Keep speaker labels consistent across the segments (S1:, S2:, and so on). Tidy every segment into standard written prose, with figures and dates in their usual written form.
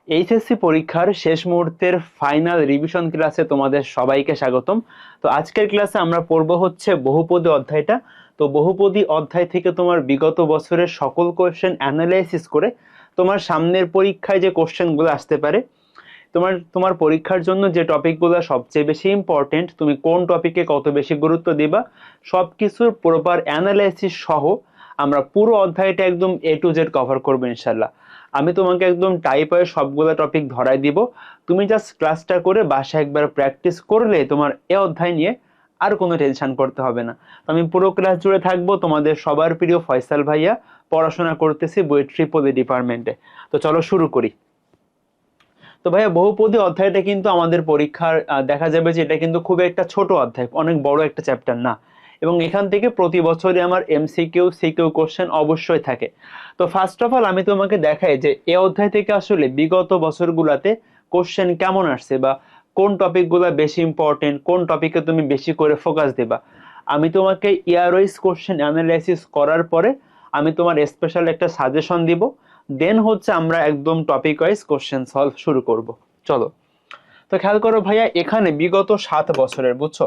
S1: HSC পরীক্ষার শেষ মুহূর্তের ফাইনাল রিভিশন ক্লাসে তোমাদের সবাইকে স্বাগতম। তো আজকের ক্লাসে আমরা পড়ব হচ্ছে বহুপদী অধ্যায়টা। তো বহুপদী অধ্যায় থেকে তোমার বিগত বছরের সকল কোশ্চেন অ্যানালাইসিস করে তোমার সামনের পরীক্ষায় যে কোশ্চেনগুলো আসতে পারে, তোমার পরীক্ষার জন্য যে টপিকগুলো সবচেয়ে বেশি ইম্পর্টেন্ট, তুমি কোন টপিকে কত বেশি গুরুত্ব দিবা, সবকিছুর প্রপার অ্যানালাইসিস সহ আমরা পুরো অধ্যায়টা একদম এ টু জেড কভার করবো ইনশাল্লাহ। আমি তোমাকে একদম টাইপে সবগুলো টপিক ধরাই দিব, তুমি জাস্ট ক্লাসটা করে বাসায় একবার প্র্যাকটিস করলে তোমার এ অধ্যায় নিয়ে আর কোনো টেনশন করতে হবে না। তো আমি পুরো ক্লাস জুড়ে থাকবো, তোমাদের সবার প্রিয় ফয়সাল ভাইয়া পড়াশোনা করতেছি বই ট্রিপলি ডিপার্টমেন্টে। তো চলো শুরু করি। তো ভাইয়া বহুপদী অধ্যায়টা কিন্তু আমাদের পরীক্ষার দেখা যাবে যে এটা কিন্তু খুব একটা ছোট অধ্যায়, অনেক বড় একটা চ্যাপ্টার না, এবং এখান থেকে প্রতি বছরই আমার এমসিকিউ সিকিউ কোশ্চেন অবশ্যই থাকে। তো ফার্স্ট অফ অল আমি তোমাকে দেখাই যে এই অধ্যায় থেকে আসলে বিগত বছরগুলোতে কোশ্চেন কেমন আসছে, বা কোন টপিকগুলো বেশি ইম্পর্টেন্ট, কোন টপিকে তুমি বেশি করে ফোকাস দেবা। আমি তোমাকে ইয়ার ওয়াইজ কোশ্চেন অ্যানালাইসিস করার পরে আমি তোমার স্পেশাল একটা সাজেশন দিব, দেন হচ্ছে আমরা একদম টপিক ওয়াইজ কোশ্চেন সলভ শুরু করব। চলো, তো খেয়াল করো ভাইয়া, এখানে বিগত 7 বছরের, বুঝছো,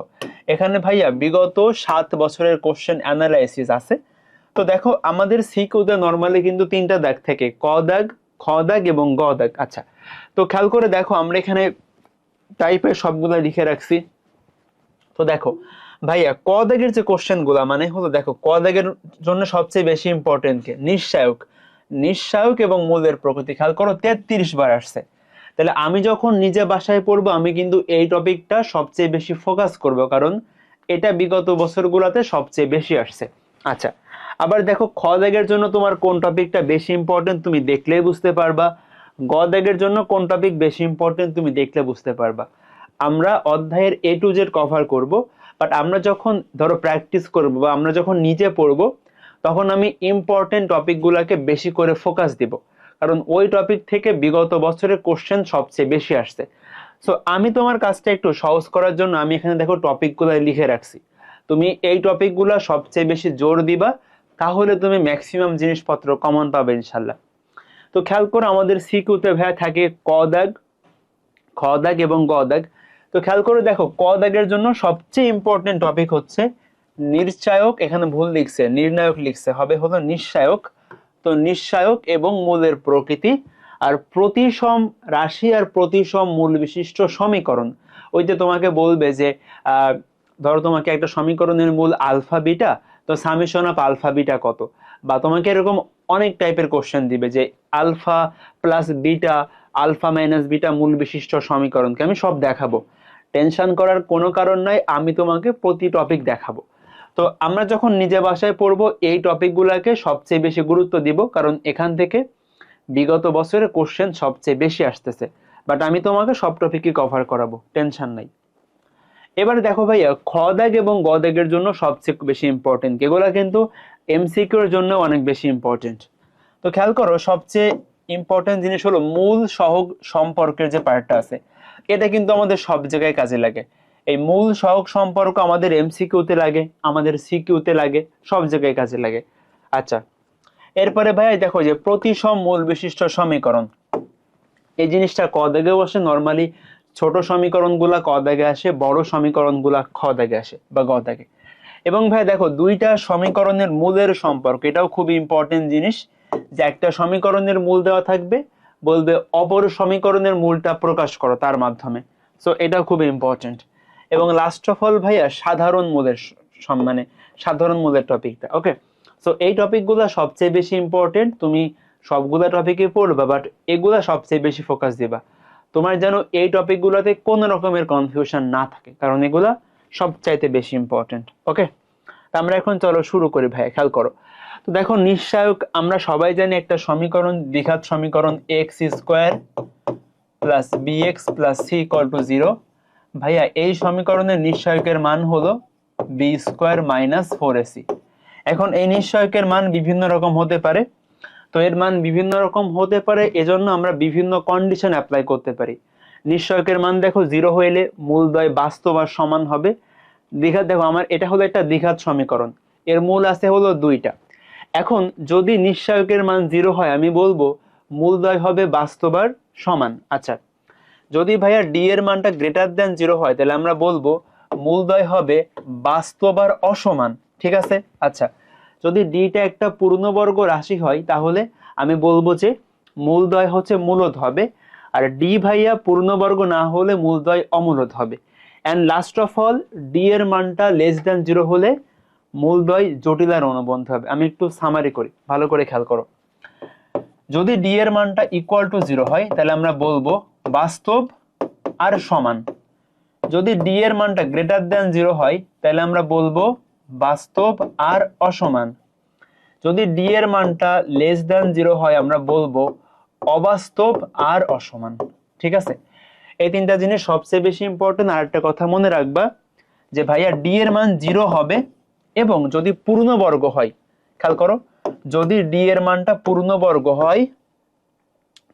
S1: এখানে ভাইয়া বিগত 7 বছরের কোশ্চেন অ্যানালাইসিস আছে। তো দেখো আমাদের সিকিউতে নর্মালি কিন্তু 3টা দাগ থেকে, ক দাগ, খ দাগ এবং গ দাগ। আচ্ছা, তো খেয়াল করে দেখো আমরা এখানে টাইপের সবগুলো লিখে রাখছি। তো দেখো ভাইয়া, ক দাগের যে কোশ্চেন গুলা মানে হলো, দেখো ক দাগের জন্য সবচেয়ে বেশি ইম্পর্টেন্ট কে, নিঃসায়ক। নিঃসায়ক এবং মূলের প্রকৃতি খেয়াল করো 33 বার আসছে। তাহলে আমি যখন নিজে বাসায় পড়বো আমি কিন্তু এই টপিকটা সবচেয়ে বেশি ফোকাস করব, কারণ এটা বিগত বছরগুলোতে সবচেয়ে বেশি আসছে। আচ্ছা, আবার দেখো খ দাগের জন্য তোমার কোন টপিকটা বেশি ইম্পর্টেন্ট তুমি দেখলেই বুঝতে পারবা, গ দাগের জন্য কোন টপিক বেশি ইম্পর্টেন্ট তুমি দেখলে বুঝতে পারবা। আমরা অধ্যায়ের এ টু জেড কভার করব, বাট আমরা যখন ধরো প্র্যাকটিস করব বা আমরা যখন নিজে পড়ব, তখন আমি ইম্পর্টেন্ট টপিকগুলোকে বেশি করে ফোকাস দিব, কারণ ওই টপিক থেকে বিগত বছরের কোশ্চেন সবচেয়ে বেশি আসছে। সো আমি তোমার কাজটা একটু সহজ করার জন্য আমি এখানে দেখো টপিকগুলো লিখে রাখছি, তুমি এই টপিকগুলো সবচেয়ে বেশি জোর দিবা, তাহলে তুমি ম্যাক্সিমাম জিনিসপত্র কমন পাবে ইনশাল্লাহ। তো খেয়াল করো আমাদের সিকিউতে ভাইয়া থাকে ক দাগ, খ দাগ এবং গ দাগ। তো খেয়াল করে দেখো ক দাগের জন্য সবচেয়ে ইম্পর্টেন্ট টপিক হচ্ছে নির্চায়ক, এখানে ভুল লিখছে, নির্ণায়ক লিখছে, হবে হলো নিঃসায়ক। তো নিঃসায়ক এবং মূলের প্রকৃতি, আর প্রতিসম রাশি আর প্রতিসম মূল বিশিষ্ট সমীকরণ। ওই যে তোমাকে বলবে যে ধরো তোমাকে একটা সমীকরণের মূল আলফা বিটা, তো সামেশন অফ আলফা বিটা কত, বা তোমাকে এরকম অনেক টাইপের কোশ্চেন দিবে যে alpha plus beta, alpha minus beta মূল বিশিষ্ট সমীকরণকে আমি সব দেখাবো। টেনশন করার কোনো কারণ নাই, আমি তোমাকে প্রতি টপিক দেখাবো। তো আমরা যখন নিজে বাসায় পড়বো এই টপিকগুলোকে সবচেয়ে বেশি গুরুত্ব দিব, কারণ এখান থেকে বিগত বছরে কোশ্চেন সবচেয়ে বেশি আসতেছে। বাট আমি তোমাকে সব টপিকই কভার করাবো, টেনশন নাই। এবারে দেখো ভাইয়া, খ দাগ এবং গ দাগের জন্য সবচেয়ে বেশি ইম্পর্টেন্ট, এগুলা কিন্তু এমসিকিউর জন্য অনেক বেশি ইম্পর্টেন্ট। তো খেয়াল করো সবচেয়ে ইম্পর্টেন্ট জিনিস হলো মূল সহগ সম্পর্কের যে পার্টটা আছে, এটা কিন্তু আমাদের সব জায়গায় কাজে লাগে। এই মূল সহগ সম্পর্ক আমাদের এমসিকিউতে লাগে, আমাদের সিকিউতে লাগে, সব জায়গায় কাজে লাগে। আচ্ছা, এরপরে ভাই দেখো যে প্রতিসম মূল বিশিষ্ট সমীকরণ, এই জিনিসটা ক দাগে বসে। নর্মালি ছোট সমীকরণ গুলা ক দাগে আসে, বড় সমীকরণ গুলা খ দাগে আসে বা গ দাগে। এবং ভাই দেখো দুইটা সমীকরণের মূলের সম্পর্ক, এটাও খুব ইম্পর্টেন্ট জিনিস, যে একটা সমীকরণের মূল দেওয়া থাকবে, বলবে অপর সমীকরণের মূলটা প্রকাশ করো তার মাধ্যমে। সো এটা খুব ইম্পর্টেন্ট। এবং লাস্ট অফ অল ভাইয়া সাধারণ মূলের মানে সাধারণ মূলের টপিকটা, ওকে। সো এই টপিকগুলো সবচেয়ে বেশি ইম্পর্টেন্ট, তুমি সবগুলা টপিকে পড়বা, বাট এগুলা সবচেয়ে বেশি ফোকাস দিবা, তোমার যেন এই টপিকগুলোতে কোনো রকমের কনফিউশন না থাকে, কারণ এগুলা সবচাইতে বেশি ইম্পর্টেন্ট, ওকে। আমরা এখন চলো শুরু করি ভাই, খেয়াল করো। তো দেখো নিঃসায়ক আমরা সবাই জানি একটা সমীকরণ, দ্বিঘাত সমীকরণ x square plus b x plus c equal to 0। ভাইয়া এই সমীকরণের নিঃসায়কের মান হলো বি স্কোয়ার মাইনাস 4ac। এখন এই নিঃসায়কের মান বিভিন্ন রকম হতে পারে, তো এর মান বিভিন্ন রকম হতে পারে, এজন্য আমরা বিভিন্ন কন্ডিশন অ্যাপ্লাই করতে পারি। নিঃসায়কের মান দেখো 0 হইলে মূলদ্বয় বাস্তব আর সমান হবে। দ্বিঘাত দেখো আমার এটা হলো একটা দ্বিঘাত সমীকরণ, এর মূল আছে হলো 2টা। এখন যদি নিঃসায়কের মান 0 হয়, আমি বলবো মূলদ্বয় হবে বাস্তব আর সমান। আচ্ছা, যদি ভাইয়া ডি এর মানটা গ্রেটার দেন 0 হয় তাহলে আমরা বলবো মূলদ্বয় হবে বাস্তব আর অসমান। ঠিক আছে। আচ্ছা, যদি ডিটা একটা পূর্ণবর্গ রাশি হয় তাহলে আমি বলবো যে মূলদ্বয় হচ্ছে মূলদ হবে, আর ডি ভাইয়া পূর্ণবর্গ না হলে মূলদ্বয় অমূলদ হবে। And last of all, D এর মানটা লেস দেন 0 হলে মূলদ্বয় জটিল আর অনুবন্ধ হবে। আমি একটু সামারি করি, ভালো করে খেয়াল করো। যদি ডি এর মানটা ইকুয়াল টু 0 হয় তাহলে আমরা বলবো বাস্তব আর সমান। যদি ডি এর মানটা গ্রেটার দেন 0 হয় তাহলে আমরা বলবো বাস্তব আর অসমান। যদি ডি এর মানটা লেস দেন 0 হয় আমরা বলবো অবাস্তব আর অসমান। ঠিক আছে। এই তিনটা জিনিস সবচেয়ে বেশি ইম্পর্টেন্ট। আর একটা কথা মনে রাখবা যে ভাইয়া ডি এর মান 0 হবে এবং যদি পূর্ণবর্গ হয়, খেয়াল করো, যদি ডি এর মানটা পূর্ণবর্গ হয়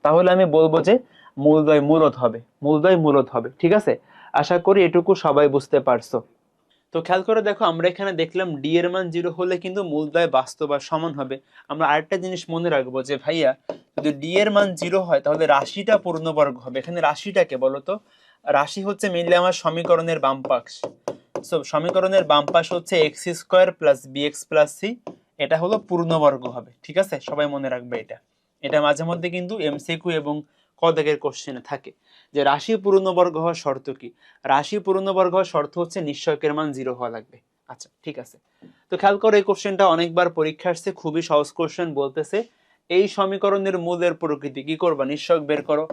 S1: তাহলে আমি বলবো যে মূলদ্বয় মূলদ হবে, মূলদ্বয় মূলদ হবে। ঠিক আছে, আশা করি এটুকু সবাই বুঝতে পারছো। তো খেয়াল করে দেখো, আমরা এখানে দেখলাম ডি এর মান 0 হলে কিন্তু মূলদ্বয় বাস্তব আর সমান হবে। আমরা আরেকটা জিনিস মনে রাখবো যে ভাইয়া যদি ডি এর মান 0 হয় তাহলে রাশিটা পূর্ণবর্গ হবে। এখানে রাশিটাকে বলতো, রাশি হচ্ছে মেইনলি আমার সমীকরণের বাম পাশ। সো সমীকরণের বাম পাশ হচ্ছে x square plus b x plus c, এটা হলো পূর্ণবর্গ হবে। ঠিক আছে, সবাই মনে রাখবে এটা। এটা মাঝে মধ্যে কিন্তু এমসিকিউ এবং ক দাগের কোশ্চেনে থাকে যে রাশি পূর্ণবর্গ হওয়ার শর্ত কি। রাশি পূর্ণবর্গ হওয়ার শর্ত হচ্ছে নিশ্চয়কের মান 0 হওয়া লাগবে। আচ্ছা, ঠিক আছে। তো খেয়াল করো, এই কোশ্চেনটা অনেকবার পরীক্ষা আসছে, খুবই সহজ কোশ্চেন। বলতেছে এই সমীকরণের মূলের প্রকৃতি কি করবা, নিশ্চয়ক বের করো।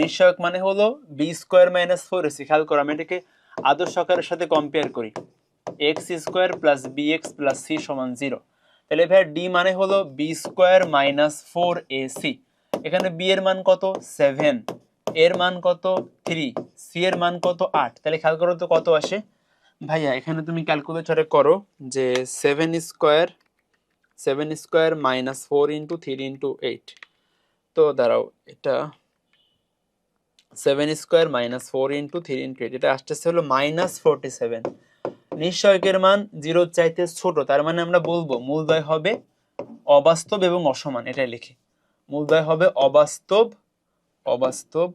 S1: নিশ্চয়ক মানে হলো বি স্কোয়ার মাইনাস 4ac। খেয়াল করো, আমি এটাকে আদর্শ আকারের সাথে কম্পেয়ার করি। X square plus b x plus c সমান 0। তাহলে ভাই ডি মানে হলো বি স্কোয়ার মাইনাস 4ac। এখানে বি এর মান কত 7, এর মান কত 3, সি এর মান কত 8। তাহলে খেয়াল করো তো কত আসে ভাইয়া। এখানে তুমি ক্যালকুলেটরে করো যে 7 স্কোয়ার মাইনাস 4 ইন্টু 3 ইন্টু 8। তো দাঁড়াও, এটা 7 স্কোয়ার মাইনাস 4 ইন্টু 3 ইন্টু 8, এটা আসতেছে হলো -47। নিশ্চয়কের মান 0 চাইতে ছোট, তার মানে আমরা বলবো মূলদ্বয় হবে অবাস্তব এবং অসমান। এটাই লিখি, মূলদ্বয় হবে অবাস্তব, অবাস্তব,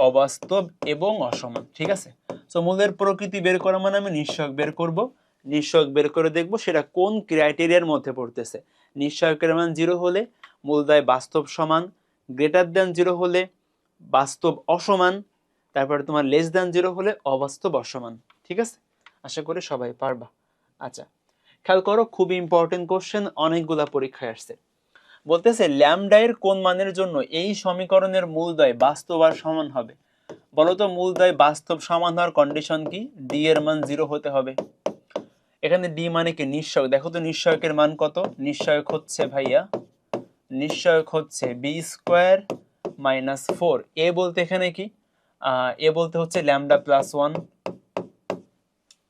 S1: অবাস্তব এবং অসমান। ঠিক আছে। সো মূলের প্রকৃতি বের করা মানে আমি নিশ্চয়ক বের করব। নিশ্চয়ক বের করে দেখব সেটা কোন ক্রাইটেরিয়ার মধ্যে পড়তেছে। নিশ্চয়কের মান 0 হলে মূলদ্বয় বাস্তব সমান, গ্রেটার দেন 0 হলে বাস্তব অসমান, তারপরে তোমার লেস দেন 0 হলে অবাস্তব অসমান। ঠিক আছে, আশা করি সবাই পারবা। আচ্ছা, খেয়াল করো, খুবই ইম্পর্টেন্ট কোশ্চেন, অনেকগুলা পরীক্ষায় আসছে। বলতেছে ল্যামডা এর কোন মানের জন্য এই সমীকরণের মূলদ্বয় বাস্তব আর সমান হবে। বলতো মূলদ্বয় বাস্তব সমান হওয়ার কন্ডিশন কি, ডি এর মান 0 হতে হবে। এখানে ডি মানে কি, নিশ্চয়ক। দেখো তো নিশ্চয়কের মান কত, নিশ্চয়ক হচ্ছে ভাইয়া, নিশ্চয়ক হচ্ছে বি স্কোয়ার মাইনাস 4। এ বলতে এখানে কি, এ বলতে হচ্ছে ল্যামডা প্লাস 1।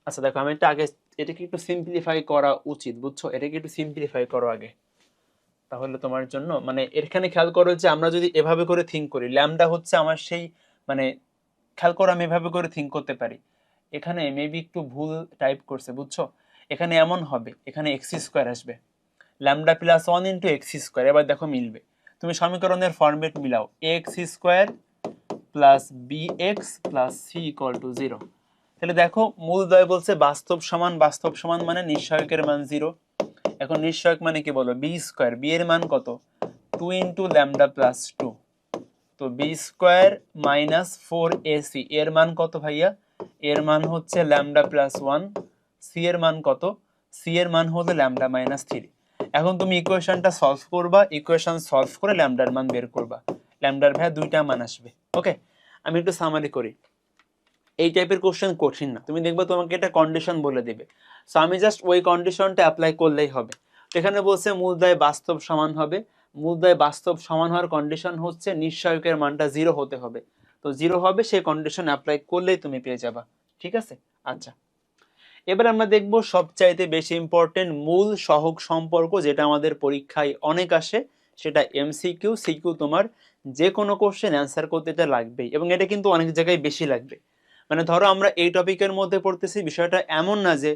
S1: আচ্ছা দেখো, আমি এটা আগে এটাকে একটু সিম্পলিফাই করা উচিত, বুঝছো? এটাকে একটু সিম্পলিফাই করো আগে, তাহলে তোমার জন্য মানে এখানে খেয়াল করো যে আমরা যদি এভাবে করে থিঙ্ক করি, ল্যামডা হচ্ছে আমার সেই মানে, খেয়াল করো আমি এভাবে করে থিঙ্ক করতে পারি। এখানে মেবি একটু ভুল টাইপ করছে, বুঝছো? এখানে এমন হবে, এখানে এক্স স্কোয়ার আসবে, lambda plus 1 into x square. এবার দেখো মিলবে, তুমি সমীকরণের ফরম্যাট মিলাও, x square plus b x plus c equal to 0। তাহলে দেখো মূলদ্বয় বলছে বাস্তব সমান, বাস্তব সমান মানে নিশ্চয়কের মান 0। এখন নিশ্চয়ক মানে কি বলো, বি স্কোয়ার, বি এর মান কত 2 ইন্টু ল্যামডা প্লাস 2। তো বি স্কোয়ার মাইনাস 4ac, এর মান কত ভাইয়া, এর মান হচ্ছে ল্যামডা প্লাস 1। সি এর মান কত, সি এর মান হলো ল্যামডা মাইনাস 3। এখন তুমি ইকুয়েশনটা সলভ করবা, ইকুয়েশন সলভ করে ল্যামডার মান বের করবা। ল্যামডার ভাইয়া দুইটা মান আসবে। ওকে, আমি একটু সামারি করি। এই টাইপের কোশ্চেন কঠিন না, তুমি দেখবে তোমাকে এটা কন্ডিশন বলে দিবে। সো আমি জাস্ট ওই কন্ডিশনটা অ্যাপ্লাই করলেই হবে। এখানে বলছে মূলদ্বয় বাস্তব সমান হবে, মূলদ্বয় বাস্তব সমান হওয়ার কন্ডিশন হচ্ছে নিশ্চয়কের মানটা 0 হতে হবে। তো 0 হবে, সেই কন্ডিশন অ্যাপ্লাই করলেই তুমি পেয়ে যাবা। ঠিক আছে। আচ্ছা, এবার আমরা দেখব সবচাইতে বেশি ইম্পর্টেন্ট মূল সহগ সম্পর্ক, যেটা আমাদের পরীক্ষায় অনেক আসে। সেটা এমসিকিউ সিকিউ, তোমার যে কোনো কোশ্চেন অ্যান্সার করতে এটা লাগবেই, এবং এটা কিন্তু অনেক জায়গায় বেশি লাগবে। মানে ধরো আমরা এই টপিকের মধ্যে পড়তেছি, বিষয়টা এমন না যে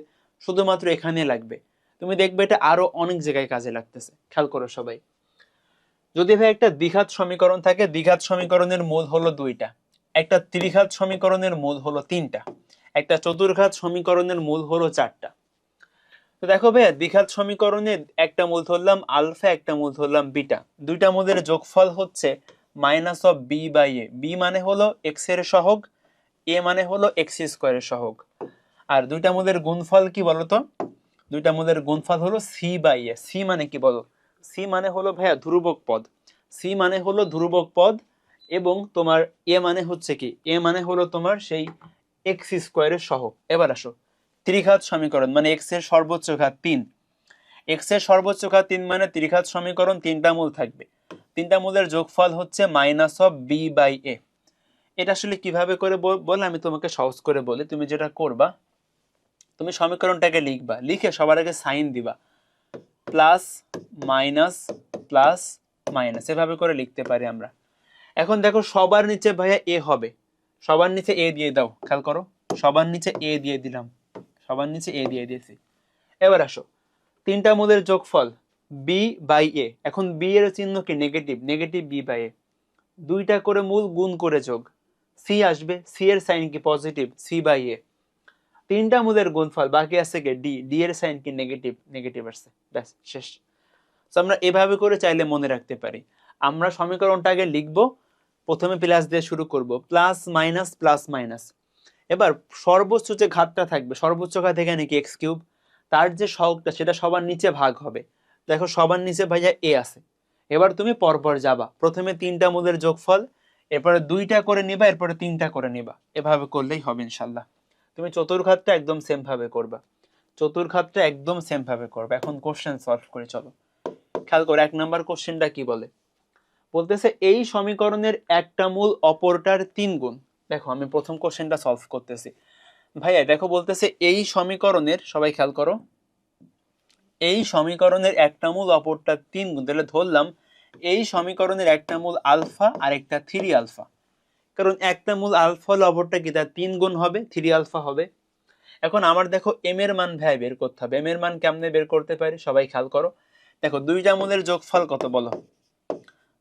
S1: শুধুমাত্র এখানে লাগবে, তুমি দেখবে এটা আরো অনেক জায়গায় কাজে লাগতেছে। খেয়াল করো সবাই, যদি ভাই একটা দ্বিঘাত সমীকরণ থাকে, দ্বিঘাত সমীকরণের মূল হলো দুইটা, একটা ত্রিঘাত সমীকরণের মূল হলো তিনটা, একটা চতুর্ঘাত সমীকরণের মূল হলো চারটা। তো দেখো ভাইয়া, দ্বিঘাত সমীকরণে একটা মূল ধরলাম আলফা, একটা মূল ধরলাম বিটা, দুইটা মূলের যোগফল হচ্ছে minus of b by a. B মানে হলো এক্স এর সহগ, এ মানে হলো এক্স স্কোয়ারের সহগ। আর দুইটা মূলের গুণফল কি বলতো? দুইটা মূলের গুণফল হলো সি বাই এ। সি মানে কি বলো? সি মানে হলো ভাইয়া ধ্রুবক পদ। সি মানে হলো ধ্রুবক পদ, এবং তোমার এ মানে হচ্ছে কি? এ মানে হলো তোমার সেই এক্স স্কোয়ারের সহগ। এবার আসো, ত্রিঘাত সমীকরণ মানে এক্স এর সর্বোচ্চ ঘাত 3। এক্স এর সর্বোচ্চ ঘাত 3 মানে ত্রিঘাত সমীকরণ, তিনটা মূল থাকবে, তিনটা মূলের যোগফল হচ্ছে মাইনাস অফ বি বাই এ। এটা আসলে কিভাবে করে বলে আমি তোমাকে সহজ করে বলি। তুমি যেটা করবা, তুমি সমীকরণটাকে লিখবা, লিখে সবার আগে সাইন দিবা, প্লাস মাইনাস প্লাস মাইনাস, এভাবে করে লিখতে পারি আমরা। এখন দেখো সবার নিচে ভাইয়া এ হবে, সবার নিচে এ দিয়ে দাও, খেয়াল করো, সবার নিচে এ দিয়ে দিলাম, সবার নিচে এ দিয়ে দিয়েছি। এবার আসো, তিনটা মূলের যোগফল বি বাই এ। এখন বি এর চিহ্ন কি? নেগেটিভ, নেগেটিভ বি বাই এ। দুইটা করে মূল গুণ করে যোগ, সি আসবে, সি এর সাইন কি? পজিটিভ, সি বাই এ। তিনটা মূলের গুণফল, বাকি আছে কি? ডি, ডি এর সাইন কি? নেগেটিভ, নেগেটিভ আসছে, ব্যাস শেষ। তো আমরা এভাবে করে চাইলে মনে রাখতে পারি। আমরা সমীকরণটাকে লিখবো, প্রথমে প্লাস দিয়ে শুরু করব, প্লাস মাইনাস প্লাস মাইনাস। এবার সর্বোচ্চ যে ঘাতটা থাকবে, সর্বোচ্চ ঘাত এখানে কি? X cube. তার যে সহগটা সেটা সবার নিচে ভাগ হবে। দেখো সবার নিচে ভাইয়া এ আছে। এবার তুমি পরপর যাবা, প্রথমে তিনটা মূলের যোগফল, এরপরে দুইটা করে নিবা, এরপরে তিনটা করে নিবা, এভাবে করলেই হবে ইনশাল্লাহ। তুমি চতুর্ঘাতটা একদম সেম ভাবে করবা, চতুর্ঘাতটা একদম সেম ভাবে করবা। এখন কোশ্চেন সলভ করে চলো, খেয়াল করো 1 নাম্বার কোশ্চেনটা কি বলে। বলতেছে এই সমীকরণের একটা মূল অপরটার 3 গুণ। দেখো আমি প্রথম কোশ্চেনটা সলভ করতেছি ভাইয়া। দেখো বলতেছে এই সমীকরণের, সবাই খেয়াল করো, এই সমীকরণের একটা মূল অপরটার 3 গুণ। তাহলে ধরলাম এই সমীকরণের একটা মূল আলফা আর একটা 3 আলফা, কারণ একটা মূল আলফা হলে অপরটা কি? তার 3 গুণ হবে, 3 আলফা হবে। এখন আমার দেখো এম এর মান ভাই বের করতে হবে। এম এর মান কেমনে বের করতে পারি? সবাই খেয়াল করো, দেখো দুইটা মূলের যোগফল কত বলো?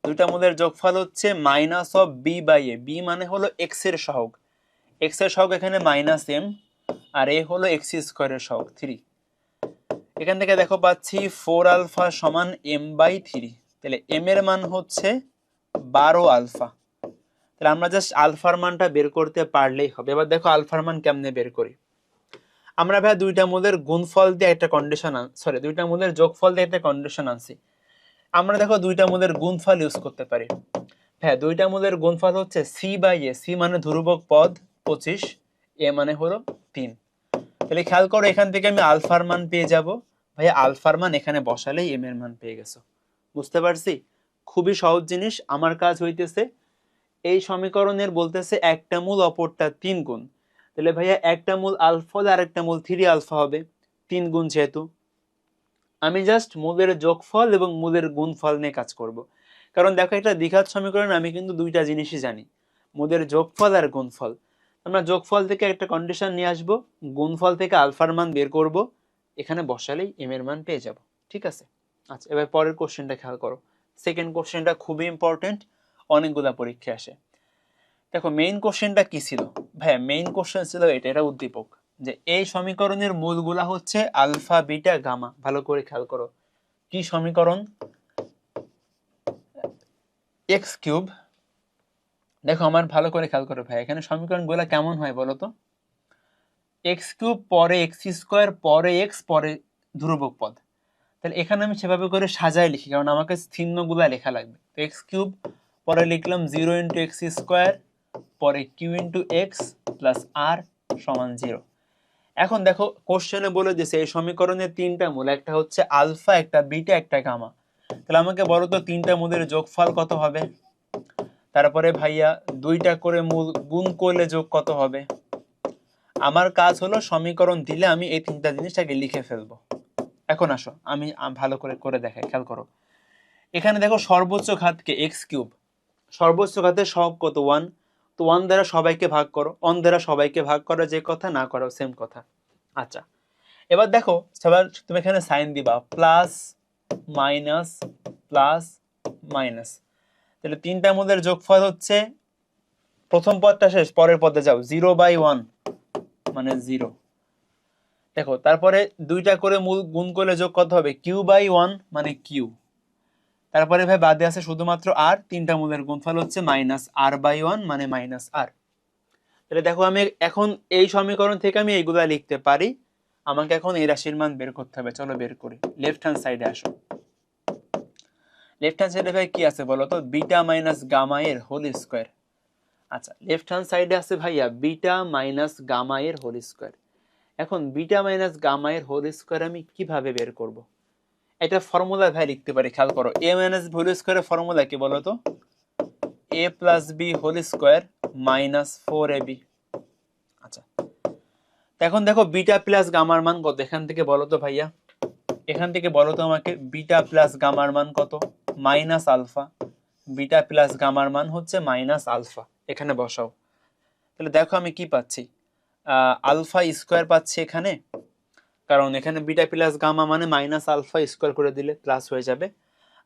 S1: দুইটা মূলের যোগফল হচ্ছে minus of b by a. B মানে হলো এক্স এর সহগ, এক্স এর সহগ এখানে মাইনাস এম, আর এ হলো এক্স স্কোয়ারের সহগ 3। এখান থেকে দেখো পাচ্ছি 4 আলফা সমান এম বাই 3। তাহলে এম এর মান হচ্ছে 12 আলফা। তাহলে আমরা জাস্ট আলফার মানটা বের করতে পারলেই হবে। এবার দেখো আলফার মান কেমনে বের করি। আমরা ভাই দুইটা মূলের গুণফল দিয়ে একটা কন্ডিশন, সরি দুইটা মূলের যোগফল দিয়ে একটা কন্ডিশন আনছি। আমরা দেখো দুইটা মূলের গুণফল ইউজ করতে পারি। হ্যাঁ, দুইটা মূলের গুণফল হচ্ছে সি বাই এ। সি মানে ধ্রুবক পদ 25, এ মানে হলো 3। তাহলে খেয়াল করো এখান থেকে আমি আলফার মান পেয়ে যাব। ভাইয়া আলফার মান এখানে বসালেই এম এর মান পেয়ে গেছো। বুঝতে পারছি? খুবই সহজ জিনিস। আমার কাজ হইতেছে এই সমীকরণের বলতেছে একটা মূল অপরটা 3 গুণ। তাহলে ভাইয়া একটা মূল আলফা আর একটা মূল 3 আলফা হবে, 3 গুণ যেহেতু। আমি জাস্ট মূলের যোগফল এবং মূলের গুণফল নিয়ে কাজ করব। কারণ দেখো একটা দ্বিঘাত সমীকরণ আমি কিন্তু দুইটা জিনিসই জানি, মূলের যোগফল আর গুণফল। আমরা যোগফল থেকে একটা কন্ডিশন নিয়ে আসব, গুণফল থেকে আলফার মান বের করব, এখানে বসালেই এম এর মান পেয়ে যাব। ঠিক আছে? আচ্ছা, এবার পরের কোশ্চেনটা খেয়াল করো। সেকেন্ড কোশ্চেনটা খুবই ইম্পর্টেন্ট, অনেকগুলা পরীক্ষা আসে। দেখো মেইন কোশ্চেনটা কি ছিল ভাইয়া? মেইন কোশ্চেন ছিল এটা উদ্দীপক, যে এই সমীকরণের মূলগুলা হচ্ছে আলফা বিটা গামা। ভালো করে খেয়াল করো, কি সমীকরণ? X cube. দেখো আমার ভালো করে খেয়াল করো ভাই, এখানে সমীকরণগুলো কেমন হয় বলো তো? এক্স কিউব পরে এক্স স্কোয়ার পরে এক্স পরে ধ্রুবক পদ। তাহলে এখানে আমি সেভাবে করে সাজায় লিখি, কারণ আমাকে চিহ্নগুলা লেখা লাগবে। তো এক্স কিউব পরে লিখলাম 0 ইন্টু এক্স স্কোয়ার, পরে Q into x plus r সমান 0। এখন দেখো কোশ্চেনে বলে দিয়েছে এই সমীকরণের 3টা মূল, একটা হচ্ছে আলফা, একটা বিটা, একটা গামা। তাহলে আমাকে বলো তো 3টা মূলের যোগফল কত হবে? তারপরে ভাইয়া দুইটা করে মূল গুণ করলে যোগ কত হবে? আমার কাজ হলো সমীকরণ দিলে আমি এই 3টা জিনিসটাকে লিখে ফেলবো। এখন আসো আমি ভালো করে করে দেখাই, খেয়াল করো। এখানে দেখো সর্বোচ্চ ঘাতকে এক্স কিউব, সর্বোচ্চ ঘাতের সহগ কত? 1। তো 1 দ্বারা সবাইকে ভাগ করো, 1 দ্বারা সবাইকে ভাগ করা যে কথা, না করাও সেম কথা। আচ্ছা, এবার দেখো সবার তুমি এখানে সাইন দিবা, প্লাস মাইনাস প্লাস মাইনাস, তাহলে তিনটা মূলের যোগফল হচ্ছে, প্রথম পদটা শেষ, পরের পদে যাও, 0/1 মানে 0। দেখো তারপরে দুইটা করে মূল গুণ করলে যোগ কত হবে, q/1 মানে q। তারপরে ভাই বাদে আছে শুধুমাত্র r, তিনটা মূলের গুণফল হচ্ছে -r/1 মানে -r। তাহলে দেখো আমি এখন এই সমীকরণ থেকে আমি এইগুলা লিখতে পারি। আমাকে এখন এই রাশির মান বের করতে হবে, চলো বের করি। লেফট হ্যান্ড সাইডে আসো। লেফট হ্যান্ড সাইডে ভাই কি আছে বলো তো, বিটা মাইনাস গামা এর হোল স্কয়ার। আচ্ছা, লেফট হ্যান্ড সাইডে আছে ভাইয়া বিটা মাইনাস গামা এর হোল স্কয়ার। এখন বিটা মাইনাস গামা এর হোল স্কয়ার আমি কিভাবে বের করব? এটা ফর্মুলা ভাই লিখতে পারি, খেয়াল করো। a মাইনাস b হোল স্কয়ারের ফর্মুলা কি বলো তো, a plus b whole square minus 4ab। আচ্ছা, এখন দেখো বিটা প্লাস গামার মান কত এখান থেকে বলো তো ভাইয়া, এখান থেকে বলো তো আমাকে, বিটা প্লাস গামার মান কত, মাইনাস আলফা। বিটা প্লাস গামার মান হচ্ছে মাইনাস আলফা, এখানে বসাও। তাহলে দেখো আমি কি পাচ্ছি, আলফা স্কোয়ার পাচ্ছি এখানে, কারণ এখানে বিটা প্লাস গামা মানে মাইনাস আলফা স্কোয়ার করে দিলে প্লাস হয়ে যাবে।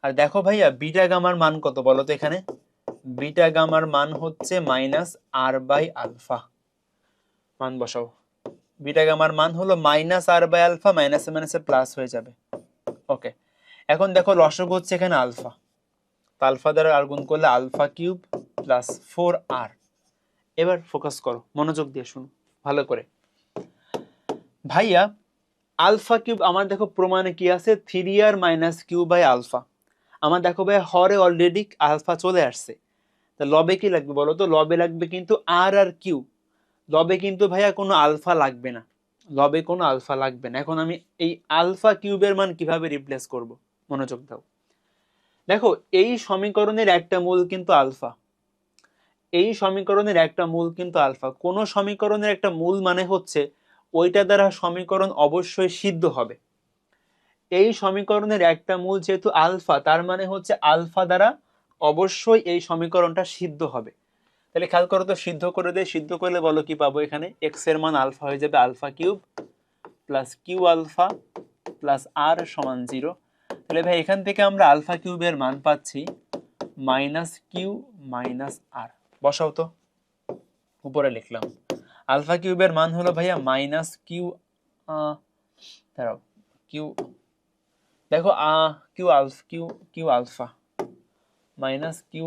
S1: আর দেখো ভাইয়া বিটা গামার মান কত বলো তো, এখানে বিটা গামার মান হচ্ছে মাইনাস r/আলফা। মান বসাও, বিটা গামার মান হলো -r/আলফা, মাইনাসে মাইনাসে প্লাস হয়ে যাবে। ওকে, এখন দেখো লসগু হচ্ছে এখানে আলফা, তো আলফা দ্বারা আর গুণ করলে আলফা কিউব প্লাস 4r। এবার ফোকাস করো, মনোযোগ দিয়ে শুনো ভালো করে ভাইয়া। আলফা কিউব আমার দেখো প্রমাণে কি আছে, 3r minus Q by alpha. আমার দেখো ভাই হরে অলরেডি আলফা চলে আসছে, তা লবে কি লাগবে বলো তো, লবে লাগবে কিন্তু আর আর কিউ। লবে কিন্তু ভাইয়া কোনো আলফা লাগবে না, লবে কোনো আলফা লাগবে না। এখন আমি এই আলফা কিউবের মান কিভাবে রিপ্লেস করব, মনোযোগ দাও। দেখো এই সমীকরণের একটা মূল কিন্তু আলফা, এই সমীকরণের একটা মূল কিন্তু আলফা। কোন সমীকরণের একটা মূল মানে হচ্ছে ওইটা দ্বারা সমীকরণ অবশ্যই সিদ্ধ হবে। এই সমীকরণের একটা মূল যেহেতু আলফা, তার মানে হচ্ছে আলফা দ্বারা অবশ্যই এই সমীকরণটা সিদ্ধ হবে। তাহলে খেয়াল করো তো, সিদ্ধ করে দেয়, সিদ্ধ করলে বলো কি পাবো, এখানে এক্স এর মান আলফা হয়ে যাবে alpha cube plus q alpha plus r সমান 0। তাহলে ভাই এখান থেকে আমরা আলফা কিউবের মান পাচ্ছি মাইনাস কিউ মাইনাস আর। বসাও তো, উপরে লিখলাম আলফা কিউবের মান হলো ভাইয়া মাইনাস কিউ, দাঁড়াও কিউ, দেখো q alpha, q alpha minus q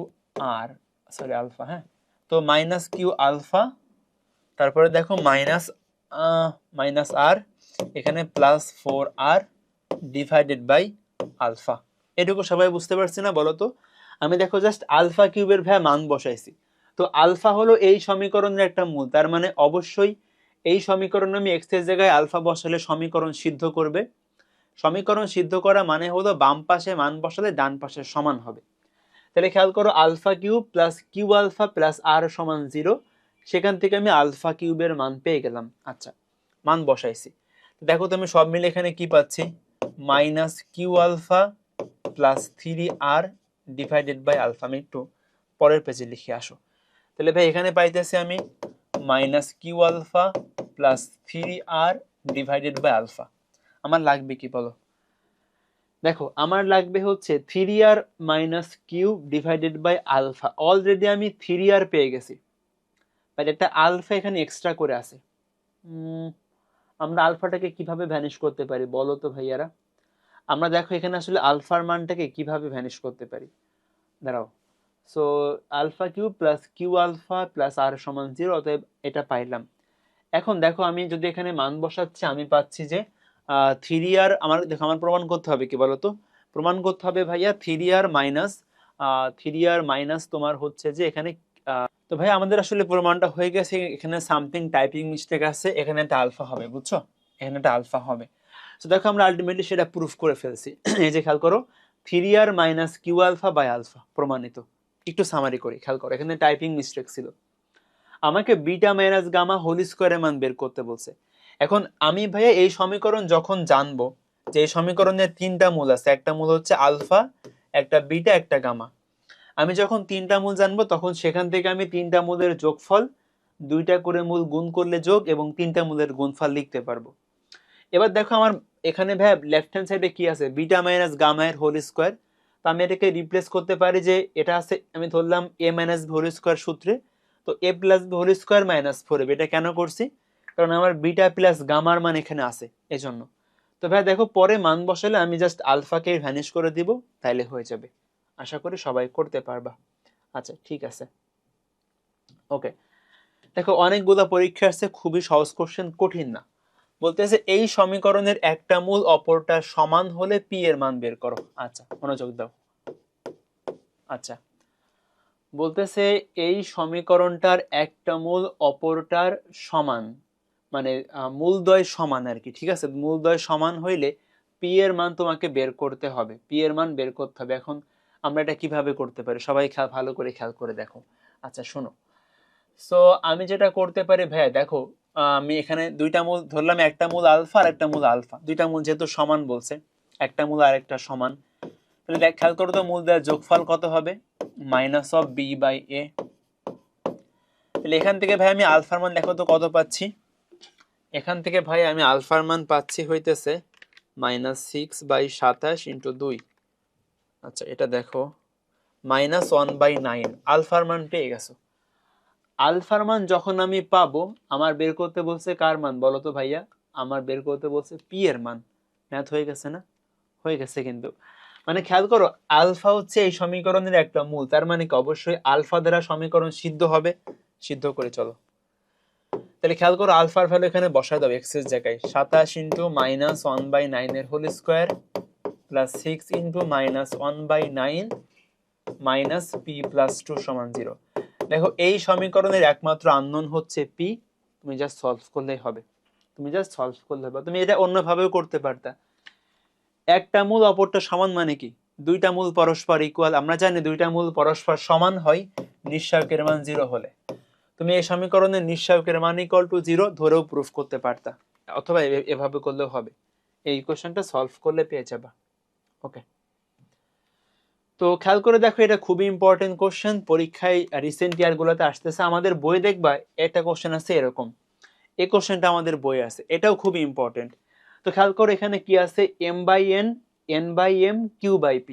S1: r, sorry alpha, হ্যাঁ, তো মাইনাস কিউ আলফা, তারপরে দেখো মাইনাস মাইনাস আর, এখানে plus 4r divided by alpha. এটুকু সবাই বুঝতে পারছি না বলো তো? আমি দেখো জাস্ট আলফা কিউবের ভাই মান বসাইছি। তো আলফা হলো এই সমীকরণের একটা মূল, তার মানে অবশ্যই এই সমীকরণে আমি এক্স এর জায়গায় আলফা বসালে সমীকরণ সিদ্ধ করবে। সমীকরণ সিদ্ধ করা মানে হলো বাম পাশে মান বসালে ডান পাশে সমান হবে। তাহলে খেয়াল করো, alpha cube plus q alpha plus r সমান 0, সেখান থেকে আমি আলফা কিউবের মান পেয়ে গেলাম। আচ্ছা, মান বসাইছি, দেখো তুমি সব মিলে এখানে কি পাচ্ছি, minus q alpha plus 3r divided by alpha. আমি একটু পরের পেজে লিখে আসো। তাহলে ভাই এখানে পাইতেছি আমি minus q alpha plus 3r divided by alpha. আমার লাগবে কি বলো, দেখো আমার লাগবে হচ্ছে 3r minus q divided by alpha. Already আমি 3r পেয়ে গেছি, বাট একটা আলফা এখানে এক্সট্রা করে আছে। আমরা আলফাটাকে কিভাবে ভ্যানিশ করতে পারি বলো তো ভাইয়ারা? আমরা দেখো এখানে আসলে আলফার মানটাকে কিভাবে ভ্যানিশ করতে পারি, দাঁড়াও। So alpha q plus q alpha plus r সমান 0, অতএব এটা পাইলাম। এখন দেখো আমি যদি এখানে মান বসাচ্ছি, আমি পাচ্ছি যে 3r, আমার দেখো আমার প্রমাণ করতে হবে কি বলতো, প্রমাণ করতে হবে ভাইয়া 3r মাইনাস তোমার হচ্ছে যে এখানে, তো ভাই আমাদের আসলে প্রমাণটা হয়ে গেছে। এখানে সামথিং টাইপিং মিস্টেক আছে, এখানে একটা আলফা হবে, বুঝছো, এখানে একটা আলফা হবে। তো দেখো আমরা আলটিমেটলি সেটা প্রুফ করে ফেলছি। এই যে খেয়াল করো, 3r minus q alpha by alpha প্রমাণিত। একটু সামারি করি, খেয়াল করো এখানে টাইপিং মিস্টেক ছিল। আমাকে বিটা মাইনাস গামা হোল স্কয়ারের মান বের করতে বলছে। এখন আমি ভাইয়া এই সমীকরণ যখন জানবো যে এই সমীকরণের তিনটা মূল আছে, একটা মূল হচ্ছে আলফা, একটা বিটা, একটা গামা। আমি যখন তিনটা মূল জানবো তখন সেখান থেকে আমি তিনটা মূলের যোগফল, দুইটা করে মূল গুণ করলে যোগ এবং তিনটা মূলের গুণফল লিখতে পারবো। এবার দেখো আমার এখানে ভাই লেফট হ্যান্ড সাইডে কি আছে, বিটা মাইনাস গামা এর হোল স্কয়ার। তো আমি এটাকে রিপ্লেস করতে পারি যে এটা আছে, আমি ধরলাম a minus b whole square সূত্রে, তো a plus b whole square minus 4ab। এটা কেন করছি? কারণ আমার বিটা প্লাস গামার মান এখানে আছে এজন্য। তো ভাই দেখো পরে মান বসালে আমি জাস্ট আলফাকে ভ্যানিশ করে দিব, তাইলে হয়ে যাবে। আশা করি সবাই করতে পারবা। আচ্ছা ঠিক আছে, ওকে। দেখো অনেকগুলো পরীক্ষা আছে, খুবই সহজ কোশ্চেন, কঠিন না। বলতেছে এই সমীকরণের একটা মূল অপরটা সমান হলে পি এর মান বের করো। আচ্ছা মনোযোগ দাও। আচ্ছা বলতেছে এই সমীকরণটার একটা মূল অপরটার সমান, মানে মূলদ্বয় সমান আর কি, ঠিক আছে? মূলদ্বয় সমান হইলে পি এর মান তোমাকে বের করতে হবে, পি এর মান বের করতে হবে। এখন আমরা এটা কিভাবে করতে পারি, সবাই ভালো করে খেয়াল করে দেখো। আচ্ছা শোনো, সো আমি যেটা করতে পারি ভাইয়া, দেখো আমি এখানে দুইটা মূল ধরলাম, একটা মূল আলফা আর একটা মূল আলফা, দুইটা মূল যেহেতু সমান বলছে, একটা মূল আর একটা সমান, তাহলে দেখ খেয়াল করো তো মূল দ্বয়ের যোগফল কত হবে, মাইনাস অফ বি বাই এ। তাহলে এখান থেকে ভাই আমি আলফার মান দেখো তো কত পাচ্ছি, এখান থেকে ভাই আমি আলফার মান পাচ্ছি হইতেছে -6/27 × 2। আচ্ছা এটা দেখো -1/9, আলফার মান পেয়ে গেছো। আলফার মান যখন আমি পাবো, আমার বের করতে বলছে কার মান বলো তো ভাইয়া, আমার বের করতে বলছে পি এর মান। ম্যাথ হয়ে গেছে না? হয়ে গেছে কিন্তু। মানে খেয়াল করো, আলফা হচ্ছে এই সমীকরণের একটা মূল, তার মানে কি অবশ্যই আলফা দ্বারা সমীকরণ সিদ্ধ হবে। সিদ্ধ করে চলো, তাহলে খেয়াল করো আলফার ভ্যালু এখানে বসায় দাও এক্স এর জায়গায়, 27 × -1/9 এর whole square plus 6 × -1/9 minus p plus 2 সমান 0। দেখো এই সমীকরণের একমাত্র আননোন হচ্ছে পি, তুমি জাস্ট সলভ করলেই হবে, তুমি জাস্ট সলভ করলে হবে। তুমি এটা অন্যভাবেও করতে পারতা, একটা মূল অপরটা সমান মানে কি, দুইটা মূল পরস্পর ইকুয়াল। আমরা জানি দুইটা মূল পরস্পর সমান হয় নিঃসারকের মান 0 হলে। তুমি এই সমীকরণের নিঃসারকের মান ইকুয়াল টু 0 ধরেও প্রুফ করতে পারতা, অথবা এভাবে করলেও হবে। এই কোশ্চেনটা সলভ করলে পেয়ে যাবা। ওকে, তো খেয়াল করে দেখো এটা খুবই ইম্পর্টেন্ট কোশ্চেন, পরীক্ষায় রিসেন্ট ইয়ারগুলোতে আসতেছে। আমাদের বই দেখবা একটা কোশ্চেন আছে এরকম, এই কোশ্চেনটা আমাদের বই আছে, এটাও খুবই ইম্পর্টেন্ট। তো খেয়াল করো এখানে কি আছে, m/n, n/m, q/p।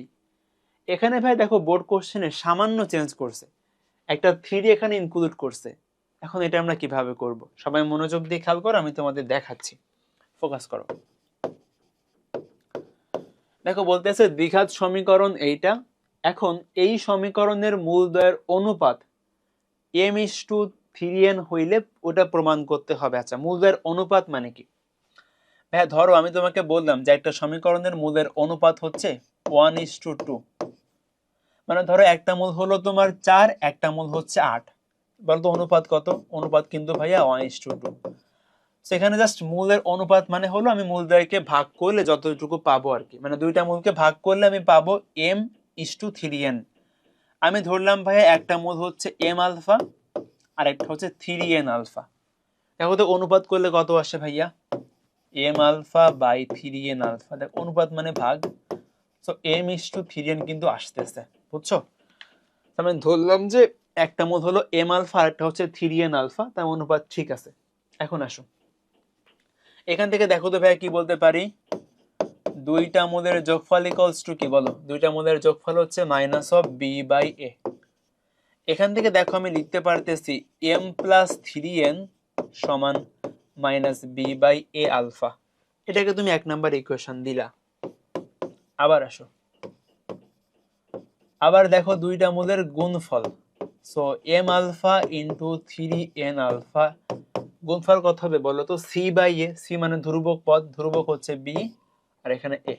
S1: এখানে ভাই দেখো বোর্ড কোশ্চেনে সামান্য চেঞ্জ করছে, একটা 3 এখানে ইনক্লুড করছে। এখন এটা আমরা কিভাবে করব, সবাই মনোযোগ দিয়ে খেয়াল করো, আমি তোমাদের দেখাচ্ছি, ফোকাস করো। দেখো বলতেছে দ্বিঘাত সমীকরণ এইটা। এখন এই সমীকরণের মূলদ্বয়ের অনুপাত m/3n হইলে ওটা প্রমাণ করতে হবে। আচ্ছা মূলদ্বয়ের অনুপাত মানে কি ভাই, ধরো আমি তোমাকে বললাম যে একটা সমীকরণের মূলের অনুপাত হচ্ছে 1:2, মানে ধরো একটা মূল হলো তোমার 4, একটা মূল হচ্ছে 8, বলতো অনুপাত কত? অনুপাত কিন্তু ভাইয়া 1:2। সেখানে জাস্ট মূলের অনুপাত মানে হলো আমি মূলদ্বয়কে ভাগ করলে যতটুকু পাবো আর কি, মানে দুইটা মূলকে ভাগ করলে আমি পাবো m/3n। আমি ধরলাম ভাইয়া একটা মূল হচ্ছে m আলফা আর একটা হচ্ছে 3n আলফা। দেখো তো অনুপাত করলে কত আসে ভাইয়া, m alpha by 3n alpha. দেখ অনুপাত মানে ভাগ, সো m/3n কিন্তু আসতেছে, বুঝছো? আমি ধরলাম যে একটা মূল হলো m আলফা আর একটা হচ্ছে 3n আলফা, তার অনুপাত ঠিক আছে। এখন আসো এখান থেকে দেখো তো ভাইয়া কি বলতে পারি, দুইটা মূলের যোগফল ইকুয়ালস টু কি বলো, দুইটা মূলের যোগফল হচ্ছে -b/a। এখান থেকে দেখো আমি লিখতে পারতেছি m+3n সমান -b/a আলফা। এটাকে তুমি 1 নাম্বার ইকুয়েশন দিলা। আবার আসো, আবার দেখো দুইটা মূলের গুণফল, so m alpha into 3n alpha, গুণফল কত হবে বলো তো, c/a। c মানে ধ্রুবক পদ, ধ্রুবক হচ্ছে b আর এখানে a।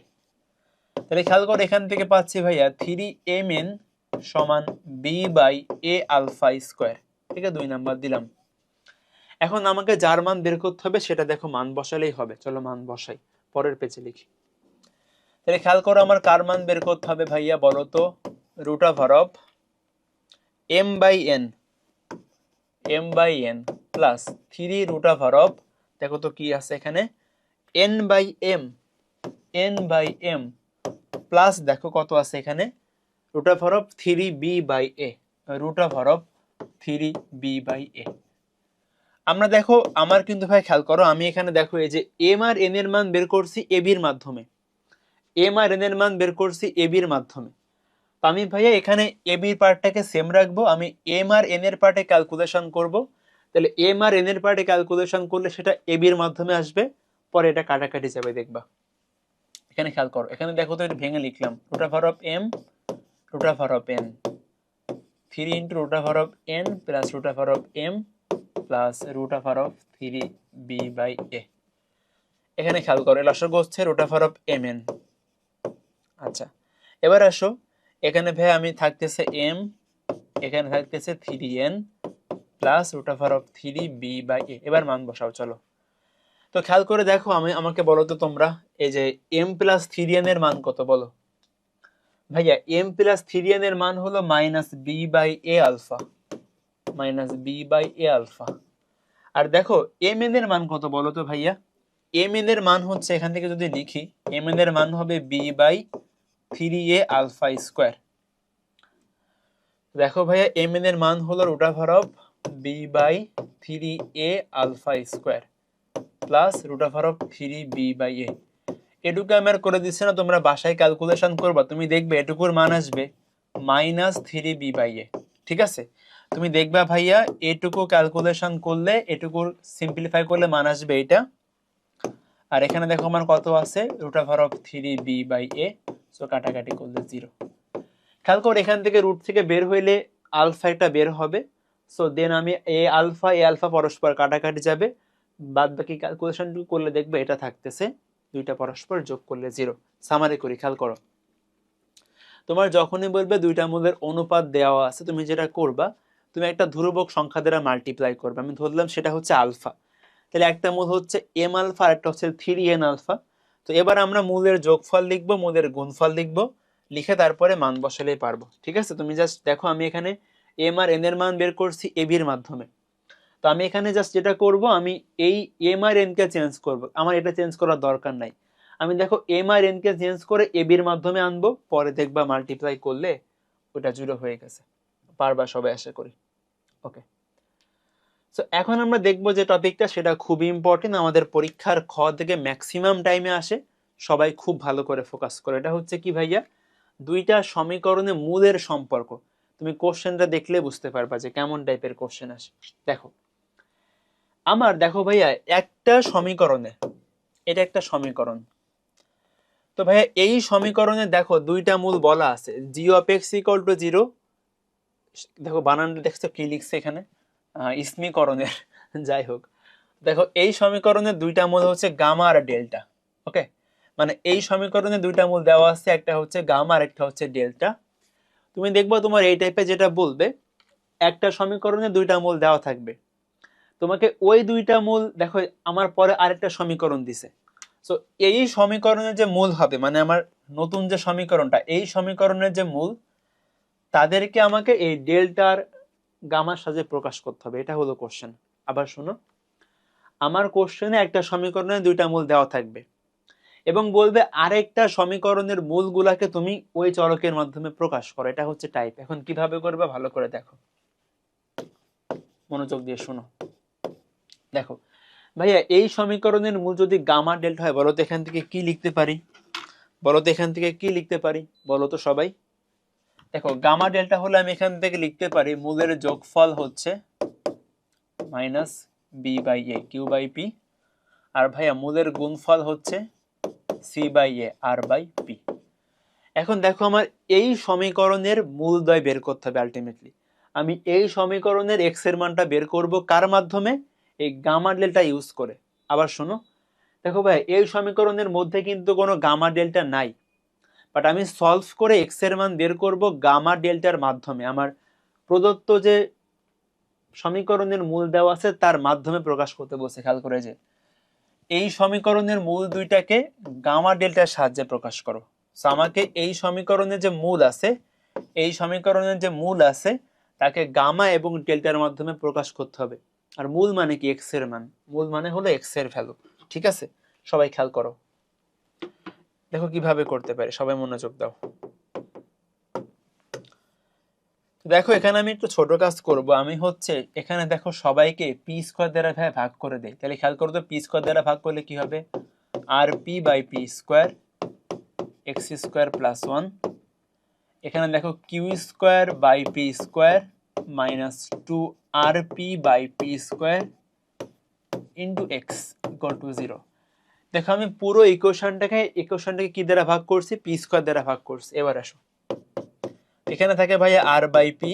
S1: তাহলে খেয়াল করো এখান থেকে পাচ্ছি ভাইয়া 3mn সমান b/a আলফা স্কোয়ার। ঠিক আছে, 2 নাম্বার দিলাম। এখন আমাকে যার মান বের করতে হবে সেটা দেখো মান বসালেই হবে। চলো মান বসাই, পরের পেজে লিখি। তাহলে খেয়াল করো আমার কার মান বের করতে হবে ভাইয়া বলো তো, √of m/n প্লাস 3 √of, দেখো তো কি আছে এখানে, n/m প্লাস দেখো কত আছে এখানে, √of 3b/a, √of 3b/a। আমরা দেখো আমার কিন্তু ভাই খেয়াল করো আমি এখানে দেখো এই যে m আর n এর মান বের করছি ab এর মাধ্যমে, m আর n এর মান বের করছি ab এর মাধ্যমে। তো আমি ভাইয়া এখানে এ বির পার্টটাকে সেম রাখবো, আমি এম আর এন এর পার্টে ক্যালকুলেশন করব। তাহলে এম আর এন এর পার্টে ক্যালকুলেশন করলে সেটা এ বির মাধ্যমে আসবে, পরে এটা কাটাকাটি যাবে দেখবা। এখানে খেয়াল করো, এখানে দেখো তো এটা ভেঙে লিখলাম, root over of m root over of n 3 into root over of n plus root over of m plus root over of 3b/a। এখানে খেয়াল করো লসাগু হচ্ছে root over of m n. আচ্ছা, এবার আসো এখানে ভাই আমি থাকতেছে এম, এখানে থাকতেছে 3n plus root over of 3b/a। এবার মান বসাও চলো। তো খেয়াল করে দেখো, আমাকে বলো তো তোমরা, এই যে m প্লাস 3n এর মান কত বলো ভাইয়া? m প্লাস 3n এর মান হলো -b/a আলফা, -b/a আলফা। আর দেখো mn এর মান কত বলো তো ভাইয়া? mn এর মান হচ্ছে, এখান থেকে যদি লিখি, mn এর মান হবে b/3a আলফা স্কয়ার। দেখো ভাইয়া mn এর মান হলো root over of b/3a alpha square plus root over of 3b/a। এটুকু আমি আর করে দিচ্ছি না, তোমরা বাসায় ক্যালকুলেশন করবা, তুমি দেখবে এটুকুর মান আসবে -3b/a। ঠিক আছে, তুমি দেখবা ভাইয়া এটুকু ক্যালকুলেশন করলে, এটুকুর সিম্পলিফাই করলে মান আসবে এটা। আর এখানে দেখো মান কত আছে, root over of 3b/a। So কাটাকাটি করলে 0। খেয়াল করো এখান থেকে রুট থেকে বের হইলে আলফা একটা বের হবে। সো দেন আমি এ আলফা পরস্পর কাটাকাটি যাবে, বাদ বাকি ক্যালকুলেশন করলে দেখবে এটা থাকতেছে, দুইটা পরস্পর যোগ করলে 0। সামারি করি, খেয়াল করো, তোমার যখনই বলবে দুইটা মূলের অনুপাত দেওয়া আছে, তুমি যেটা করবা, তুমি একটা ধ্রুবক সংখ্যা দ্বারা মাল্টিপ্লাই করবে। আমি ধরলাম সেটা হচ্ছে আলফা, তাহলে একটা মূল হচ্ছে এম আলফা আর একটা হচ্ছে 3n আলফা। তো এবার আমরা মূলের যোগফল লিখবো, মূলের গুণফল লিখবো, লিখে তারপরে মান বসালেই পারবো। ঠিক আছে, তুমি জাস্ট দেখো আমি এখানে এম আর এন এর মান বের করছি এ বির মাধ্যমে। তো আমি এখানে জাস্ট যেটা করব, আমি এই M R N K change করব, আমার এটা চেঞ্জ করার দরকার নাই। আমি দেখো M R N K change করে এ বির মাধ্যমে আনবো, পরে দেখবা মাল্টিপ্লাই করলে ওটা 0 হয়ে গেছে। পারবা সবাই, আশা করি। ওকে, সো এখন আমরা দেখব যে টপিকটা, সেটা খুবই ইম্পর্টেন্ট, আমাদের পরীক্ষার খ থেকে ম্যাক্সিমাম টাইমে আসে, সবাই খুব ভালো করে ফোকাস করে। এটা হচ্ছে কি ভাইয়া? দুইটা সমীকরণে মূলের সম্পর্ক। তুমি কোশ্চেনটা দেখলে বুঝতে পারবা যে কেমন টাইপের কোশ্চেন আসে। দেখো আমার, দেখো ভাইয়া একটা সমীকরণে, এটা একটা সমীকরণ, তো ভাইয়া এই সমীকরণে দেখো দুইটা মূল বলা আছে, জি অফ এক্স ইকুয়াল টু 0। দেখো বানানটা দেখছো কি লিখছে এখানে, ইসমীকরণের যাই হোক, দেখো এই সমীকরণে দুইটা মূল হচ্ছে গামা আর ডেল্টা। ওকে, মানে এই সমীকরণে দুইটা মূল দেওয়া আছে, একটা হচ্ছে গামা আর একটা হচ্ছে ডেল্টা। তুমি দেখবো তোমার এই টাইপে যেটা বলবে, একটা সমীকরণে দুইটা মূল দেওয়া থাকবে, তোমাকে ওই দুইটা মূল, দেখো আমার পরে আরেকটা সমীকরণ দিছে, সো এই সমীকরণের যে মূল হবে, মানে আমার নতুন যে সমীকরণটা, এই সমীকরণের যে মূল, তাদেরকে আমাকে এই ডেল্টার গামার সাথে প্রকাশ করতে হবে। এটা হলো কোশ্চেন। আবার শোনো, আমার কোশ্চেনে একটা সমীকরণে দুইটা মূল দেওয়া থাকবে এবং বলবে আরেকটা সমীকরণের মূলগুলাকে তুমি ওই চলকের মাধ্যমে প্রকাশ করো। এটা হচ্ছে টাইপ। এখন কিভাবে করবে ভালো করে দেখো, মনোযোগ দিয়ে শোনো। দেখো ভাইয়া এই সমীকরণের মূল যদি গামা ডেল্টা হয়, বলো তো এখান থেকে কি লিখতে পারি? বলো তো এখান থেকে কি লিখতে পারি? বলো তো সবাই। দেখো গামা ডেল্টা হলে আমি এখান থেকে লিখতে পারি মূলের যোগফল হচ্ছে -b/a q/p, আর ভাইয়া মূলের গুণফল হচ্ছে c/a r/p। এখন দেখো আমার এই সমীকরণের মূলদ্বয় বের করতে হবে আলটিমেটলি। আমি এই সমীকরণের এক্স এর মানটা বের করব কার মাধ্যমে? এই গামা ডেল্টা ইউজ করে। আবার শোনো, দেখো ভাই এই সমীকরণের মধ্যে কিন্তু কোনো গামা ডেল্টা নাই, বাট আমি সলভ করে এক্স এর মান বের করব গামা ডেল্টার মাধ্যমে। আমার প্রদত্ত যে সমীকরণের মূল দেওয়া আছে তার মাধ্যমে প্রকাশ করতে বলছে। খেয়াল করে যে এই সমীকরণের মূল দুইটাকে গামা ডেল্টার সাহায্যে প্রকাশ করো। সো আমাকে এই সমীকরণের যে মূল আছে, এই সমীকরণের যে মূল আছে তাকে গামা এবং ডেল্টার মাধ্যমে প্রকাশ করতে হবে। আর মূল মানে কি? এক্স এর মান। মূল মানে হলো এক্স এর ভ্যালু। ঠিক আছে, সবাই খেয়াল করো, দেখো কিভাবে করতে পারে, সবাই মনোযোগ দাও। দেখো এখানে আমি একটু ছোট কাজ করব। আমি হচ্ছে এখানে দেখো সবাইকে পি স্কয়ার দ্বারা ভাগ করে দেই। তাহলে খেয়াল করো তো, পি স্কয়ার দ্বারা ভাগ করলে কি হবে? R p by p square x square plus 1। এখানে দেখো q square by p square minus 2rp by p square into x equal to 0। দেখো আমি পুরো ইকুয়েশনটাকে কি দ্বারা ভাগ করছি, পি স্কোয়ার দ্বারা ভাগ করছি। এবার আসো, এখানে থাকে ভাইয়া r by p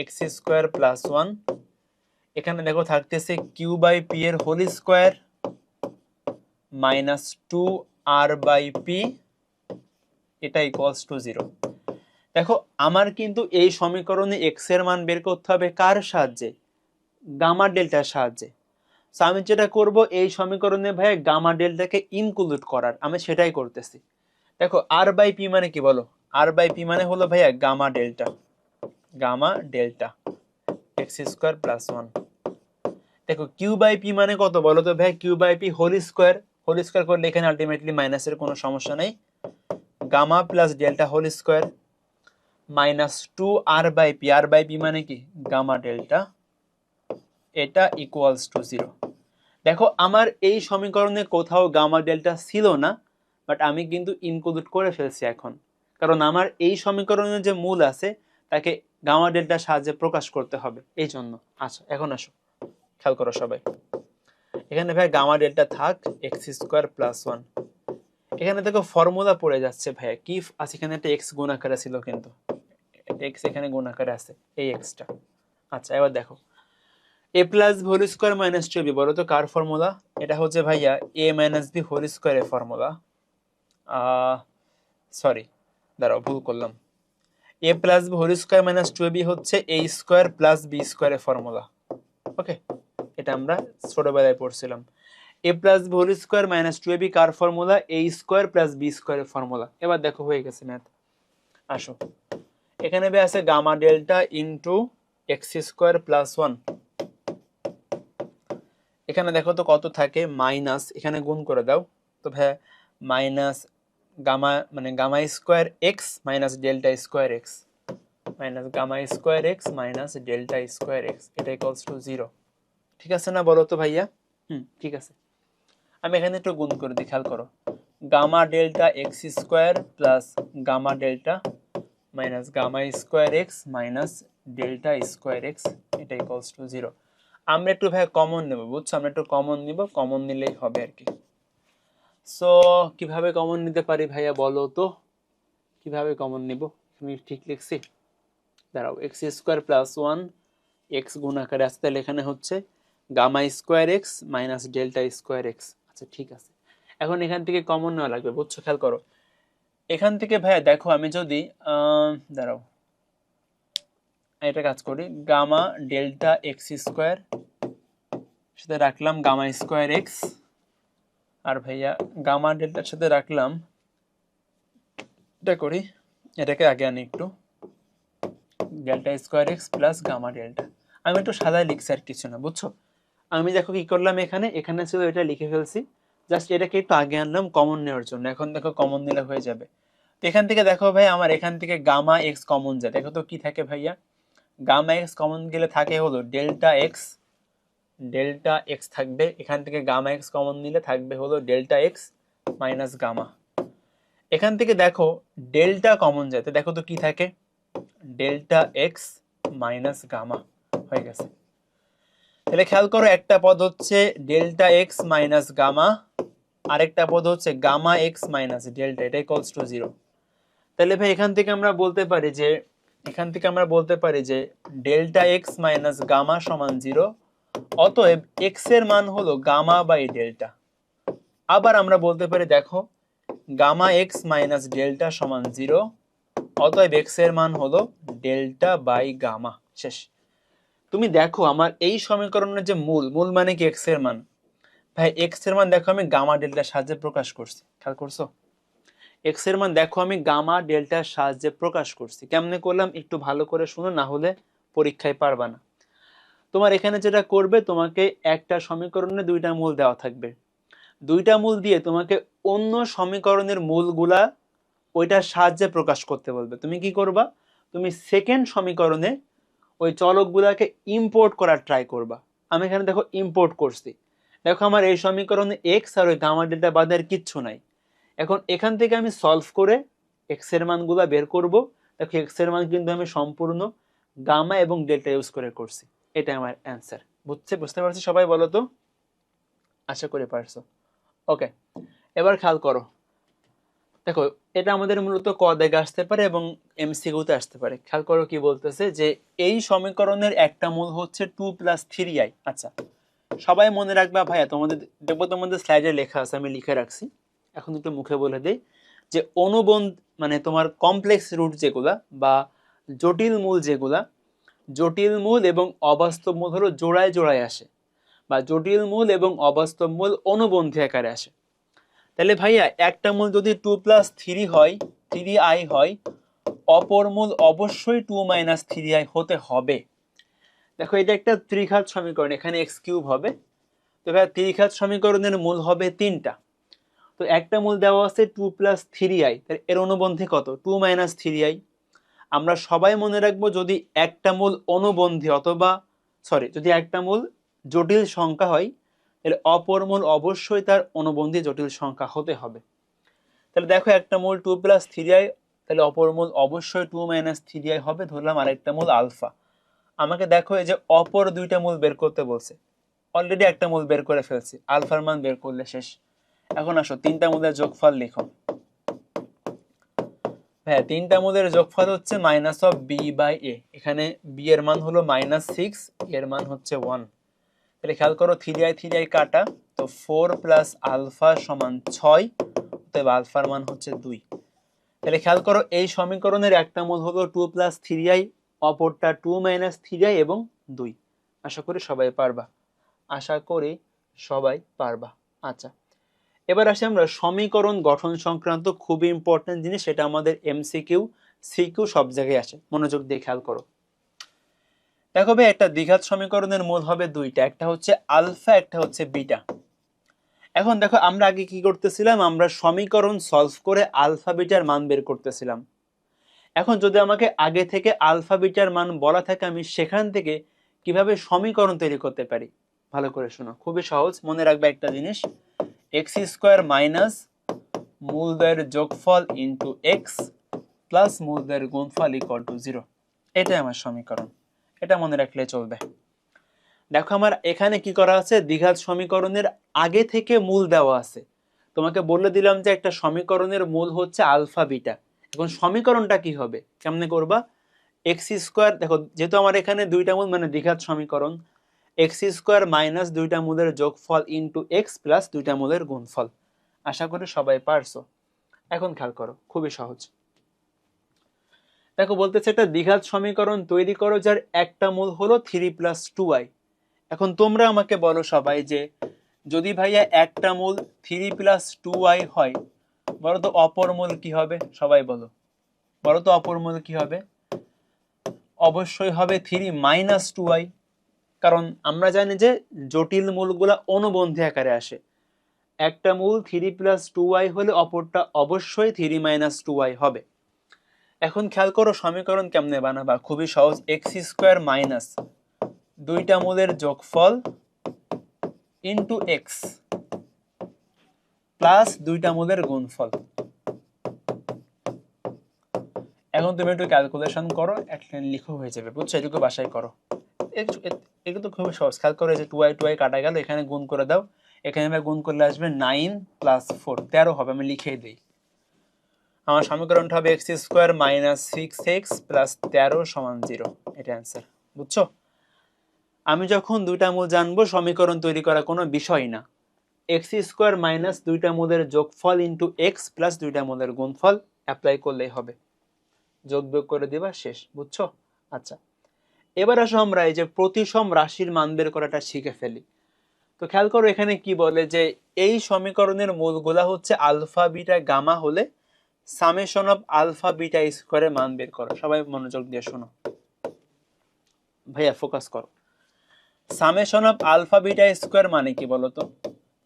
S1: x square plus 1, এখানে দেখো থাকতেছে কিউ বাই পি এর whole square minus 2r by p, এটা ইকুয়ালস টু 0। দেখো আমার কিন্তু এই সমীকরণে এক্স এর মান বের করতে হবে কার সাহায্যে, গামা ডেল্টার সাহায্যে। সো আমি যেটা করব, এই সমীকরণে ভাইয়া গামা ডেল্টাকে ইনক্লুড করার, আমি সেটাই করতেছি। দেখো আর বাই পি মানে কি বলো, আর বাই পি মানে হলো ভাইয়া gamma delta x square plus 1। দেখো কিউ বাই পি মানে কত বলো তো ভাই, q by p whole square করলে এখানে আলটিমেটলি মাইনাসের কোনো সমস্যা নেই, gamma plus delta whole square minus 2r by p মানে কি গামা ডেল্টা, এটা ইকুয়ালস টু 0। দেখো আমার এই সমীকরণে কোথাও গামা ডেল্টা ছিল না, বাট আমি কিন্তু ইনক্লুড করে ফেলছি এখন, কারণ আমার এই সমীকরণের যে মূল আছে তাকে গামা ডেল্টার সাহায্যে প্রকাশ করতে হবে, এই জন্য। আচ্ছা এখন আসো, খেয়াল করো সবাই, এখানে ভাই গামা ডেল্টা থাক এক্স স্কোয়ার প্লাস 1, এখানে দেখো ফর্মুলা পড়ে যাচ্ছে ভাইয়া কি আছে, এখানে একটা এক্স গুণ আকারে ছিল, কিন্তু এক্স এখানে গুণ আকারে আছে, এই এক্সটা। আচ্ছা এবার দেখো a plus b whole square minus 2b বলো তো কার ফর্মুলা, এটা হচ্ছে ভাইয়া এ মাইনাস বি হোল স্কোয়ারের ফর্মুলা। সরি দাঁড়াও, ভুল করলাম, a plus b whole square minus 2b হচ্ছে এ স্কোয়ার প্লাস বি স্কোয়ারের ফর্মুলা। ওকে, এটা আমরা ছোটবেলায় পড়ছিলাম। A plus b whole square minus 2b কার formula, a square plus b স্কোয়ারের ফর্মুলা। এবার দেখো হয়ে গেছে ম্যাথ। আসো, এখানে আছে gamma delta into x square plus 1, এখানে দেখো তো কত থাকে মাইনাস, এখানে গুণ করে দাও তো ভাই মাইনাস গামা মানে gamma square x minus delta square x minus gamma square x minus delta square x, এটা ইকুয়ালস টু 0। ঠিক আছে না বলো তো ভাইয়া? ঠিক আছে। আমি এখানে একটু গুণ করে দিই, খেয়াল করো, gamma delta x square plus gamma delta minus gamma square x minus delta square x, এটা ইকুয়ালস টু 0। আমরা একটু ভাই কমন নেব, বুঝছো, আমরা একটু কমন নিব, কমন নিলেই হবে আর কি। সো কিভাবে কমন নিতে পারি ভাইয়া বলো তো, কিভাবে কমন নিব? তুমি ঠিক লিখছি, দাঁড়াও, এক্স স্কোয়ার প্লাস 1 এক্স গুণ আকারে আসতে, তাহলে এখানে হচ্ছে gamma square x minus delta square x. আচ্ছা ঠিক আছে, এখন এখান থেকে কমন নেওয়া লাগবে, বুঝছো, খেয়াল করো। এখান থেকে ভাইয়া দেখো আমি যদি দাঁড়াও এটা কাজ করি, গামা ডেল্টা এক্স স্কোয়ার সাথে রাখলাম গামা স্কোয়ার এক্স, আর ভাইয়া গামা ডেল্টার সাথে রাখলাম, এটা করি, এটাকে আগে আনি একটু, delta square x plus gamma delta. আমি একটু সাদায় লিখছি আর কিছু না, বুঝছো। আমি দেখো কি করলাম, এখানে ছিল এটা লিখে ফেলছি, জাস্ট এটাকে একটু আগে আনলাম কমন নেওয়ার জন্য। এখন দেখো কমন নিলে হয়ে যাবে। তো এখান থেকে দেখো ভাই আমার এখান থেকে গামা এক্স কমন যায়, দেখো তো কি থাকে ভাইয়া, গামা এক্স কমন গেলে থাকে হলো ডেল্টা এক্স থাকবে, এখান থেকে গামা এক্স কমন নিলে থাকবে হলো ডেল্টা এক্স মাইনাস গামা। এখান থেকে দেখো ডেল্টা কমন যায়, তো দেখো তো কি থাকে, ডেল্টা এক্স মাইনাস গামা, হয়ে গেছে। তাহলে খেয়াল করো, একটা পদ হচ্ছে ডেল্টা এক্স মাইনাস গামা, আরেকটা পদ হচ্ছে গামা এক্স মাইনাস ডেল্টা, এটা ইকুয়ালস টু 0। তাহলে ভাই এখান থেকে আমরা বলতে পারি যে ডেল্টা এক্স মাইনাস গামা সমান 0, অতএব এক্স এর মান হলো গামা বাই ডেল্টা। আবার আমরা বলতে পারি দেখো গামা এক্স মাইনাস ডেল্টা সমান 0, অতএব এক্স এর মান হলো ডেল্টা বাই গামা। শেষ। তুমি দেখো আমার এই সমীকরণের যে মূল মানে কি এক্স এর মান, ভাই এক্স এর মান দেখো আমি গামা ডেল্টার সাহায্যে প্রকাশ করছি, খেয়াল করছো, এক্স এর মান দেখো আমি গামা ডেল্টার সাহায্যে প্রকাশ করছি। কেমনে করলাম একটু ভালো করে শুনো, না হলে পরীক্ষায় পারবা না। তোমার এখানে যেটা করবে, তোমাকে একটা সমীকরণে দুইটা মূল দেওয়া থাকবে, দুইটা মূল দিয়ে তোমাকে অন্য সমীকরণের মূলগুলা ওইটার সাহায্যে প্রকাশ করতে বলবে। তুমি কি করবা, তুমি সেকেন্ড সমীকরণে ওই চলকগুলাকে ইম্পোর্ট করার ট্রাই করবা। আমি এখানে দেখো ইম্পোর্ট করছি, দেখো আমার এই সমীকরণে এক্স আর ওই গামা ডেল্টা বাদে আর কিচ্ছু নাই। এখন এখান থেকে আমি সলভ করে এক্স এর মানগুলা বের করব। দেখো এক্স এর মান কিন্তু আমি সম্পূর্ণ গামা এবং ডেল্টা ইউজ করে করছি। এটা আমার অ্যান্সার। বুঝতে পারছি সবাই? বলো তো, আশা করি পারছো। ওকে, এবার খেয়াল করো। দেখো এটা আমাদের মূলত ক দাগে আসতে পারে এবং এমসিকিউতে আসতে পারে। খেয়াল করো কি বলতেছে, যে এই সমীকরণের একটা মূল হচ্ছে 2+3i। আচ্ছা, সবাই মনে রাখবা ভাইয়া, তোমাদের দেখবো তোমাদের স্লাইডে লেখা আছে, আমি লিখে রাখছি, এখন একটু মুখে বলে দেই, যে অনুবন্ধ মানে তোমার কমপ্লেক্স রুট যেগুলা বা জটিল মূল যেগুলা, জটিল মূল এবং অবাস্তব মূল হলো জোড়ায় জোড়ায় আসে, বা জটিল মূল এবং অবাস্তব মূল অনুবন্ধী আকারে আসে। তাহলে ভাইয়া একটা মূল যদি 2+3 হয়, 3i হয়, অপর মূল অবশ্যই 2 - 3i হতে হবে। দেখো এটা একটা ত্রিঘাত সমীকরণ, এখানে এক্স কিউব হবে। তো ভাইয়া ত্রিঘাত সমীকরণের মূল হবে 3টা। তো একটা মূল দেওয়া আছে 2+3i, এর অনুবন্ধী কত? 2 - 3i। আমরা সবাই মনে রাখবো, যদি একটা মূল অনুবন্ধী অথবা যদি একটা মূল জটিল সংখ্যা হয়, তাহলে অপর মূল অবশ্যই তার অনুবন্ধী জটিল সংখ্যা হতে হবে। তাহলে দেখো একটা মূল 2+3i, তাহলে অপর মূল অবশ্যই 2 - 3i হবে। ধরলাম আরেকটা মূল আলফা। আমাকে দেখো এই যে অপর দুইটা মূল বের করতে বলছে, অলরেডি একটা মূল বের করে ফেলছি, আলফার মান বের করলে শেষ। এখন আসো তিনটা মূলের যোগফল লিখো। হ্যাঁ, তিনটা মূলের যোগফল হচ্ছে -b/a। এখানে b এর মান হলো -6, এর মান হচ্ছে 1। তাহলে খেয়াল করো 3i কাটা, তো 4 + আলফা সমান 6, অতএব আলফার মান হচ্ছে 2। তাহলে খেয়াল করো এই সমীকরণের একটা মূল হলো 2+3i, অপরটা 2 - 3i এবং 2। আশা করি সবাই পারবা, আশা করি সবাই পারবা। আচ্ছা, এবার আসি আমরা সমীকরণ গঠন সংক্রান্ত খুবই ইম্পর্টেন্ট জিনিস, সেটা আমাদের এমসিকিউ সিকিউ সব জায়গায় আসে, মনোযোগ দিয়ে খেয়াল করো। দেখো ভাই, একটা দ্বিঘাত সমীকরণের মূল হবে দুইটা, একটা হচ্ছে আলফা, একটা হচ্ছে বিটা। এখন দেখো আমরা আগে কি করতেছিলাম, আমরা সমীকরণ সলভ করে আলফা বিটার মান বের করতেছিলাম। এখন যদি আমাকে আগে থেকে আলফা বিটার মান বলা থাকে, আমি সেখান থেকে কিভাবে সমীকরণ তৈরি করতে পারি, ভালো করে শোনো, খুবই সহজ। মনে রাখবে একটা জিনিস, x² মাইনাস মূলদ্বয়ের যোগফল ইন্টু এক্স প্লাস মূলদ্বয়ের গুণফল ইকুয়াল টু 0। এটাই আমার সমীকরণ, এটা মনে রাখলে চলবে। দেখো আমার এখানে কি করা আছে, দ্বিঘাত সমীকরণের আগে থেকে মূল দেওয়া আছে। তোমাকে বলে দিলাম যে একটা সমীকরণের মূল হচ্ছে আলফা বিটা। এখন সমীকরণটা কি হবে, কেমনে করবা, x² দেখো যেহেতু আমার এখানে দুইটা মূল মানে দ্বিঘাত সমীকরণ, x² মাইনাস দুইটা মূলের যোগফল ইন্টু এক্স প্লাস দুইটা মূলের গুণফল। আশা করি সবাই পারছো। এখন খেয়াল করো, খুবই সহজ। দেখো বলতেছে একটা দ্বিঘাত সমীকরণ তৈরি করো যার একটা মূল হলো 3+2i। এখন তোমরা আমাকে বলো সবাই, যে যদি ভাইয়া একটা মূল 3+2i হয়, বলো তো অপর মূল কি হবে? সবাই বলো, বলো তো অপর মূল কি হবে? অবশ্যই হবে 3 - 2i, কারণ আমরা জানি যে জটিল মূলগুলা অনুবন্ধী আকারে আসে। একটা মূল 3+2i হলে অপরটা অবশ্যই 3 - 2i হবে। এখন খেয়াল করো সমীকরণ কেমনে বানাবা, খুবই সহজ। x² মাইনাস দুইটা মূলের যোগফল ইন্টু এক্স প্লাস দুইটা মূলের গুণফল। এখন তুমি একটু ক্যালকুলেশন করো, এক লাইন লিখো, হয়ে যাবে, বুঝছো? এটুকু বাসায় করো, এগুলো তো খুবই সহজ। খেয়াল করো যে 2i কাটা গেল, এখানে গুণ করে দাও, এখানে আমরা গুণ করলে আসবে 9 + 4 13 হবে। আমি লিখেই দিই, আমার সমীকরণটা হবে x² মাইনাস 6x প্লাস 13 সমান 0। এটা অ্যান্সার, বুঝছো? আমি যখন দুইটা মূল জানবো, সমীকরণ তৈরি করা কোনো বিষয় না। x² মাইনাস দুইটা মূলের যোগফল ইন্টু এক্স প্লাস দুইটা মূলের গুণফল অ্যাপ্লাই করলেই হবে, যোগ বিয়োগ করে দিবা, শেষ, বুঝছো? আচ্ছা, এবার আসো আমরা এই যে প্রতিসম রাশির মান বের করাটা শিখে ফেলি। তো খেয়াল করো এখানে কি বলে, যে এই সমীকরণের মূলগুলা হচ্ছে আলফা বিটা গামা হলে সামেশন অফ আলফা বিটা স্কয়ারের মান বের করো। সবাই মনোযোগ দিয়ে শোনো, ভাইয়া ফোকাস করো। Summation of alpha beta square মানে কি বলতো?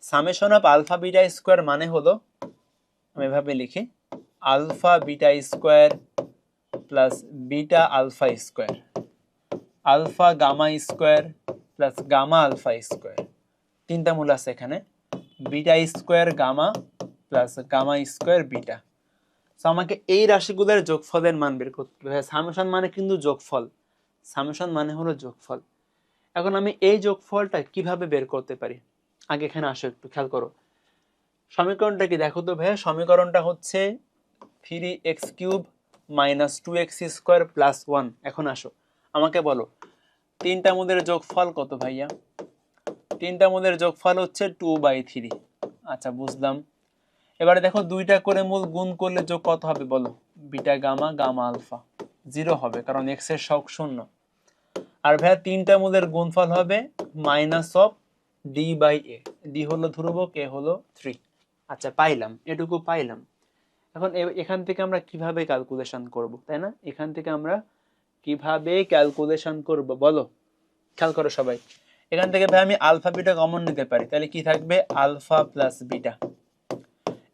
S1: Summation of alpha beta square মানে হলো, আমি এভাবে লিখি, alpha beta square plus beta alpha square, alpha gamma square plus gamma alpha square. তিনটা মূল আছে এখানে, beta square gamma plus gamma square beta. তো আমাকে এই রাশিগুলোর যোগফলের মান বের করতে হবে। সামেশন মানে কিন্তু যোগফল, সামেশন মানে হলো যোগফল। এখন আমি এই যোগফলটা কিভাবে বের করতে পারি, আগে এখানে আসো একটু খেয়াল করো। সমীকরণটা কি দেখো তো ভাইয়া, সমীকরণটা হচ্ছে 3x³ - 2x² + 1। এখন আসো আমাকে বলো তিনটা মূলের যোগফল কত ভাইয়া? তিনটা মূলের যোগফল হচ্ছে 2/3। আচ্ছা বুঝলাম। এবারে দেখো দুইটা করে মূল গুণ করলে যোগ কত হবে বলো? বিটা গামা গামা আলফা 0 হবে, কারণ x এর সহগ 0। আর ভাইয়া তিনটা মূলের গুণফল হবে -d/a। d হলো ধ্রুবক, a হলো 3। আচ্ছা পাইলাম, এটুকু পাইলাম। এখন এখান থেকে আমরা কিভাবে ক্যালকুলেশন করব, তাই না? এখান থেকে আমরা কিভাবে ক্যালকুলেশন করব বলো, খেয়াল করো সবাই। এখান থেকে ভাই আমি আলফা বিটা কমন নিতে পারি, তাহলে কি থাকবে? Alpha plus beta.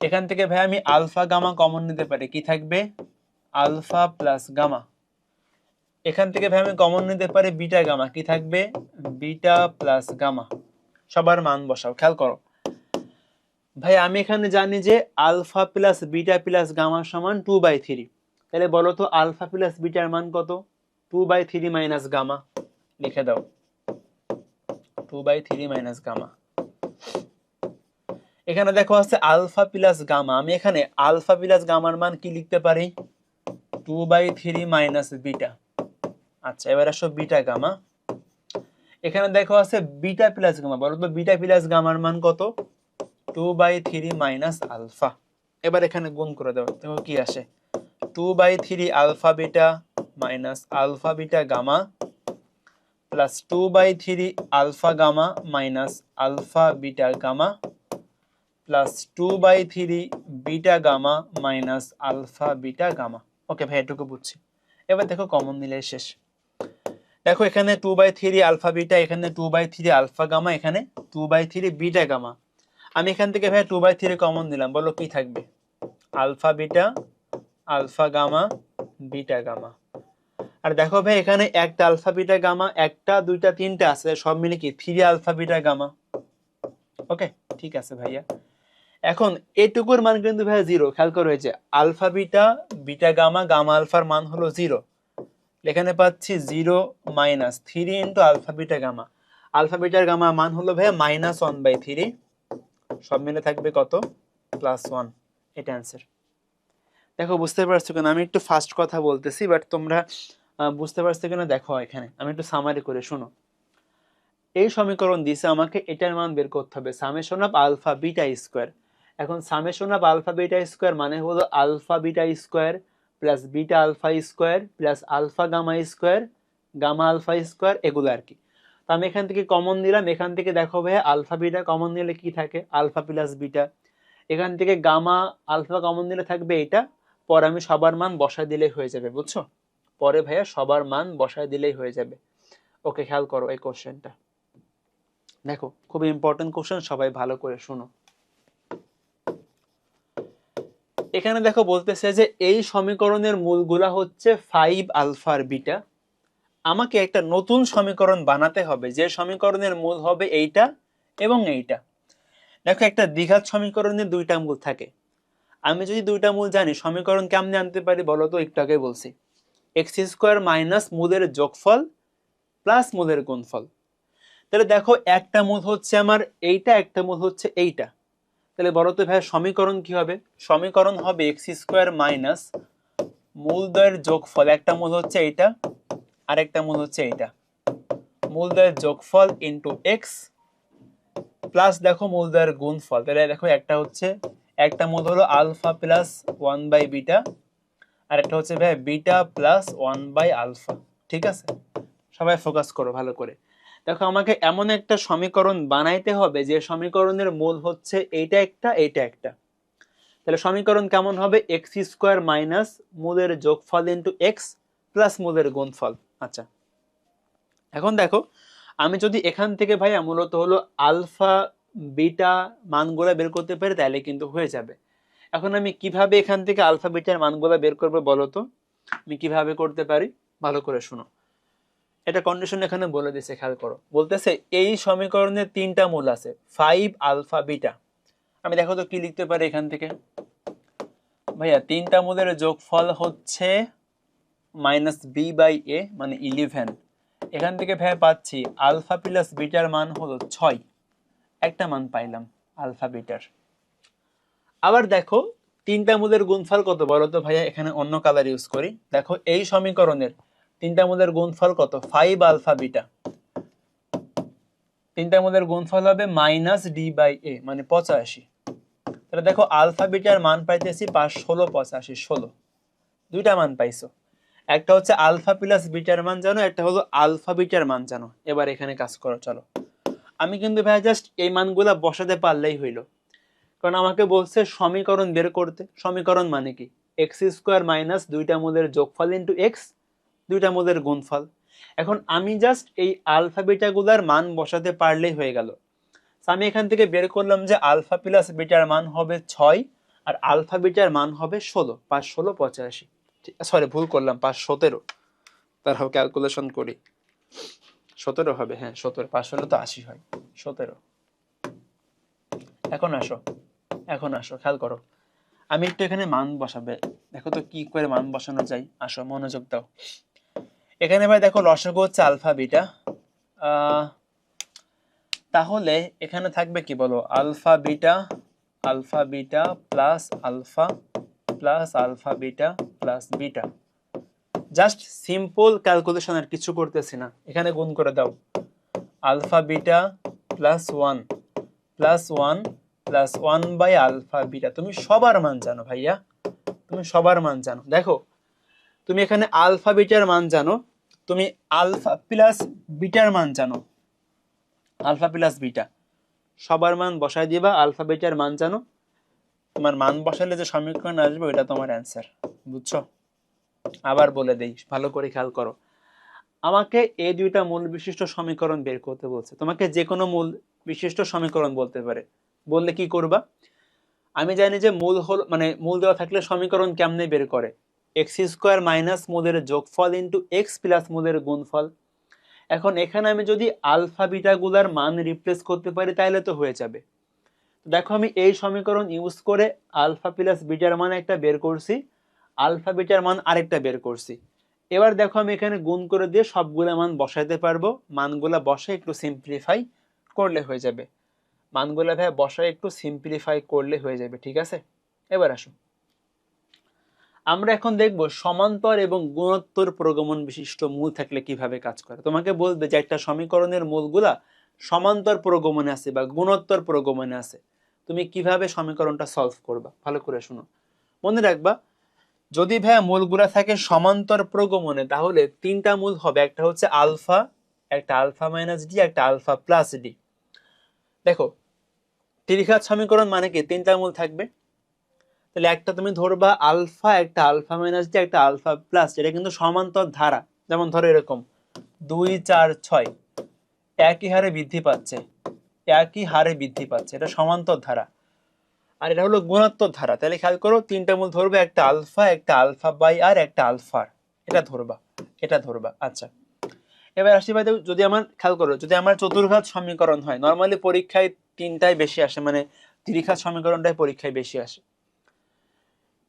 S1: এখান থেকে ভাই আমি আলফা গামা কমন নিতে পারি, কি থাকবে? Alpha plus gamma. এখান থেকে ভাই আমি কমন নিতে পারি বিটা গামা, কি থাকবে? Beta plus gamma. সবার মান বসাও, খেয়াল করো ভাই। আমি এখানে জানি যে alpha plus beta plus gamma সমান 2/3। তাহলে বলো তো আলফা প্লাস বিটার মান কত? 2/3 মাইনাস গামা। লিখে দাও 2/3 মাইনাস গামা। এখানে দেখো আছে আলফা প্লাস গামা, আমি এখানে আলফা প্লাস গামার মান কি লিখতে পারি? 2/3 মাইনাস বিটা। আচ্ছা এবার আসো বিটা গামা। এখানে দেখো আছে বিটা প্লাস গামা, বলো তো বিটা প্লাস গামার মান কত? 2/3 মাইনাস আলফা। এবার এখানে গুণ করে দাও, দেখো কি আসে? 2/3 alpha beta minus alpha beta gamma plus 2/3 alpha gamma minus alpha beta gamma plus 2/3 beta gamma minus alpha beta gamma. Okay ভাই, এটুকু বুঝছি। এবার দেখো কমন নিলে শেষ। দেখো এখানে 2/3 আলফা বিটা, এখানে 2/3 আলফা গামা, এখানে 2/3 বিটা গামা। আমি এখান থেকে ভাই 2/3 কমন নিলাম, বলো কি থাকবে? Alpha beta alpha gamma beta gamma. আর দেখো ভাই এখানে একটা আলফা বিটা গামা, একটা দুইটা তিনটা আছে, সব মিলে কি 3 আলফা বিটা গামা। ওকে ঠিক আছে ভাইয়া। এখন এটুকুর মান কিন্তু ভাই 0, খেয়াল করে হয়েছে alpha beta beta gamma gamma আলফার মান হলো 0। এখানে পাচ্ছি 0 minus 3 into alpha beta gamma. Alpha বিটার গামা মান হলো ভাইয়া -1/3। সব মিলে থাকবে কত? +1। এটা অ্যান্সার। দেখো বুঝতে পারছো কিনা? আমি একটু ফাস্ট কথা বলতেছি, বাট তোমরা বুঝতে পারছো কিনা দেখো। এখানে আমি একটু সামারি করে শোনো। এই সমীকরণ দিছে আমাকে, এটার মান বের করতে হবে summation of alpha beta square. এখন summation of alpha beta square মানে হলো alpha beta square plus beta alpha square plus alpha gamma square gamma alpha square, এগুলো আর কি। তো আমি এখান থেকে কমন নিলাম, এখান থেকে দেখো ভাইয়া আলফা বিটা কমন নিলে কি থাকে? Alpha plus beta. এখান থেকে গামা আলফা কমন নিলে থাকবে এটা। পরে আমি সবার মান বসায় দিলেই হয়ে যাবে, বুঝছো? পরে ভাইয়া সবার মান বসায় দিলেই হয়ে যাবে। ওকে খেয়াল করো এই কোশ্চেনটা, দেখো খুব ইম্পর্টেন্ট কোশ্চেন, সবাই ভালো করে শোনো। এখানে দেখো বলতেছে যে এই সমীকরণের মূলগুলা হচ্ছে 5 আলফার বিটা। আমাকে একটা নতুন সমীকরণ বানাতে হবে যে সমীকরণের মূল হবে এইটা এবং এইটা। দেখো একটা দ্বিঘাত সমীকরণে দুইটা মূল থাকে। আমি যদি দুইটা মূল জানি, সমীকরণ কেমনে আনতে পারি বলো তো? একটু আগে বলছি x² মাইনাস মূলের যোগফল প্লাস মূলের গুণফল। তাহলে দেখো একটা মূল হচ্ছে আমার এইটা, একটা মূল হচ্ছে এইটা। তাহলে বলো তো ভাই সমীকরণ কি হবে? সমীকরণ হবে x² মাইনাস মূলদ্বয়ের যোগফল, একটা মূল হচ্ছে এইটা আর একটা মূল হচ্ছে এইটা, মূলদ্বয়ের যোগফল ইন্টু এক্স প্লাস দেখো মূলদ্বয়ের গুণফল। তাহলে দেখো একটা হচ্ছে, একটা মূল হলো আলফা প্লাস 1/বিটা আর একটা হচ্ছে ভাই বিটা প্লাস 1/আলফা। ঠিক আছে, সবাই ফোকাস করো ভালো করে। দেখো আমাকে এমন একটা সমীকরণ বানাইতে হবে যে সমীকরণের মূল হচ্ছে এইটা একটা এইটা একটা। তাহলে সমীকরণ কেমন হবে? x² মাইনাস মূলের যোগফল ইন্টু এক্স প্লাস মূলের গুণফল। আচ্ছা এখন দেখো আমি যদি এখান থেকে ভাইয়া মূলত হলো আলফা বিটা মানগুলো বের করতে পারি তাহলে কিন্তু হয়ে যাবে। এখন আমি কিভাবে এখান থেকে আলফা বিটার মানগুলো বের করবো বলো তো? আমি কিভাবে করতে পারি ভালো করে শুনো। এটা কন্ডিশন এখানে বলে দিছে, খেয়াল করো। বলতেছে এই সমীকরণের তিনটা মূল আছে 5 আলফা বিটা। আমি দেখো তো কি লিখতে পারি এখান থেকে? ভাইয়া তিনটা মূলের যোগফল হচ্ছে -b/a মানে 11। এখান থেকে ভাইয়া পাচ্ছি আলফা প্লাস বিটার মান হলো 6, একটা মান পাইলাম আলফা বিটার। আবার দেখো তিনটা মূলের গুণফল কত বলো তো ভাইয়া, এখানে অন্য কালার ইউজ করি। দেখো এই সমীকরণের তিনটা মূলের গুণফল কত, 5 আলফা বিটা। তিনটা মূলের গুণফল হবে -d/a মানে 85। তাহলে দেখো আলফা বিটার মান পাইতেছি 5, 16, 85, 16, দুইটা মান পাইছো। একটা হচ্ছে আলফা প্লাস বিটার মান জানো, একটা হলো আলফা বিটার মান জানো। এবার এখানে কাজ করো চলো। আমি কিন্তু ভাই জাস্ট এই মানগুলা বসাতে পারলেই হইলো, কারণ আমাকে বলছে সমীকরণ বের করতে। সমীকরণ মানে কি, x² মাইনাস দুইটা মূলের যোগফল ইন্টু এক্স, দুইটা মূলের গুণফল। এখন আমি জাস্ট এই আলফা বিটা গুলার মান বসাতে পারলেই হয়ে গেল। আমি এখান থেকে বের করলাম যে আলফা প্লাস বিটার মান হবে 6 আর আলফা বিটার মান হবে 16, 5, 16, 85। সরি ভুল করলাম, 5, 17। তারপর ক্যালকুলেশন করি, 17 হবে। হ্যাঁ 17, 5 16 তো 80 হয়, 17। এখন আসো, এখন আসো খেয়াল করো, আমি একটু এখানে মান বসাবে, দেখো তো কি করে মান বসানো যায়। আসো মনোযোগ দাও। এখানে ভাই দেখো লসাগু হচ্ছে আলফা বিটা, তাহলে এখানে থাকবে কি বলো, alpha beta, alpha beta plus alpha plus alpha beta plus beta. Just simple calculation, আর কিছু করতেছি না। এখানে গুণ করে দাও, alpha beta plus 1 plus 1 plus 1 by alpha beta. তুমি সবার মান জানো ভাইয়া, তুমি সবার মান জানো। দেখো তুমি এখানে আলফা বিটার মান জানো, তুমি আলফা প্লাস বিটার মান জানো, আলফা প্লাস বিটা সবার মান বসাই দিবা। আলফা বিটার মান জানো, তোমার মান বসালে যে সমীকরণ আসবে ওইটা তোমার অ্যান্সার, বুঝছো? আবার বলে দেই, ভালো করে খেয়াল করো। আমাকে এই দুইটা মূল বিশিষ্ট সমীকরণ বের করতে বলছে। তোমাকে যে কোনো মূল বিশিষ্ট সমীকরণ বলতে পারে, বললে কি করবা? আমি জানি যে মূল হল মানে মূল দেওয়া থাকলে সমীকরণ কেমনে বের করে, x² মাইনাস মূলের যোগফল ইন্টু এক্স প্লাস মূলের গুণফল। এখন এখানে আমি যদি আলফা বিটা গুলার মান রিপ্লেস করতে পারি তাহলে তো হয়ে যাবে। দেখো আমি এই সমীকরণ ইউজ করে আলফা প্লাস বিটার মান একটা বের করছি, আলফা বিটার মান আরেকটা বের করছি। এবার দেখো আমি এখানে গুণ করে দিয়ে সবগুলা মান বসাইতে পারবো। মানগুলা বসে একটু সিম্পলিফাই করলে হয়ে যাবে, মানগুলা ভাই বসায় একটু সিম্পলিফাই করলে হয়ে যাবে, ঠিক আছে? এবার আসো, আমরা এখন দেখব সমান্তর এবং গুণোত্তর প্রগমন বিশিষ্ট মূল থাকলে কিভাবে কাজ করে। তোমাকে বলবে যে একটা সমীকরণের মূলগুলা সমান্তর প্রগমনে আছে বা গুণোত্তর প্রগমনে আছে, তুমি কিভাবে সমীকরণটা সলভ করবা। ভালো করে শুনো, মনে রাখবা যদি ভাইয়া মূলগুলা থাকে সমান্তর প্রগমনে তাহলে তিনটা মূল হবে, একটা হচ্ছে আলফা, একটা আলফা মাইনাস ডি, একটা আলফা প্লাস ডি। দেখো ত্রিঘাত সমীকরণ মানে কি, তিনটা মূল থাকবে। তাহলে একটা তুমি ধরবা আলফা, একটা আলফা মাইনাস ডি, একটা আলফা প্লাস, এটা কিন্তু সমান্তর ধারা। যেমন ধরো এরকম 2, 4, 6 একই হারে বৃদ্ধি পাচ্ছে, একই হারে বৃদ্ধি পাচ্ছে, এটা সমান্তর ধারা। আর এটা হলো গুণাত্মক ধারা। তাহলে খেয়াল করো তিনটা মূল ধরবে, একটা আলফা, একটা আলফা বাই আর, একটা আলফার, এটা ধরবা, এটা ধরবা। আচ্ছা এবার আসি ভাই, যদি আমার খেয়াল করো যদি আমার চতুর্ঘাত সমীকরণ হয়, নর্মালি পরীক্ষায় তিনটাই বেশি আসে, মানে ত্রিঘাত সমীকরণটাই পরীক্ষায় বেশি আসে।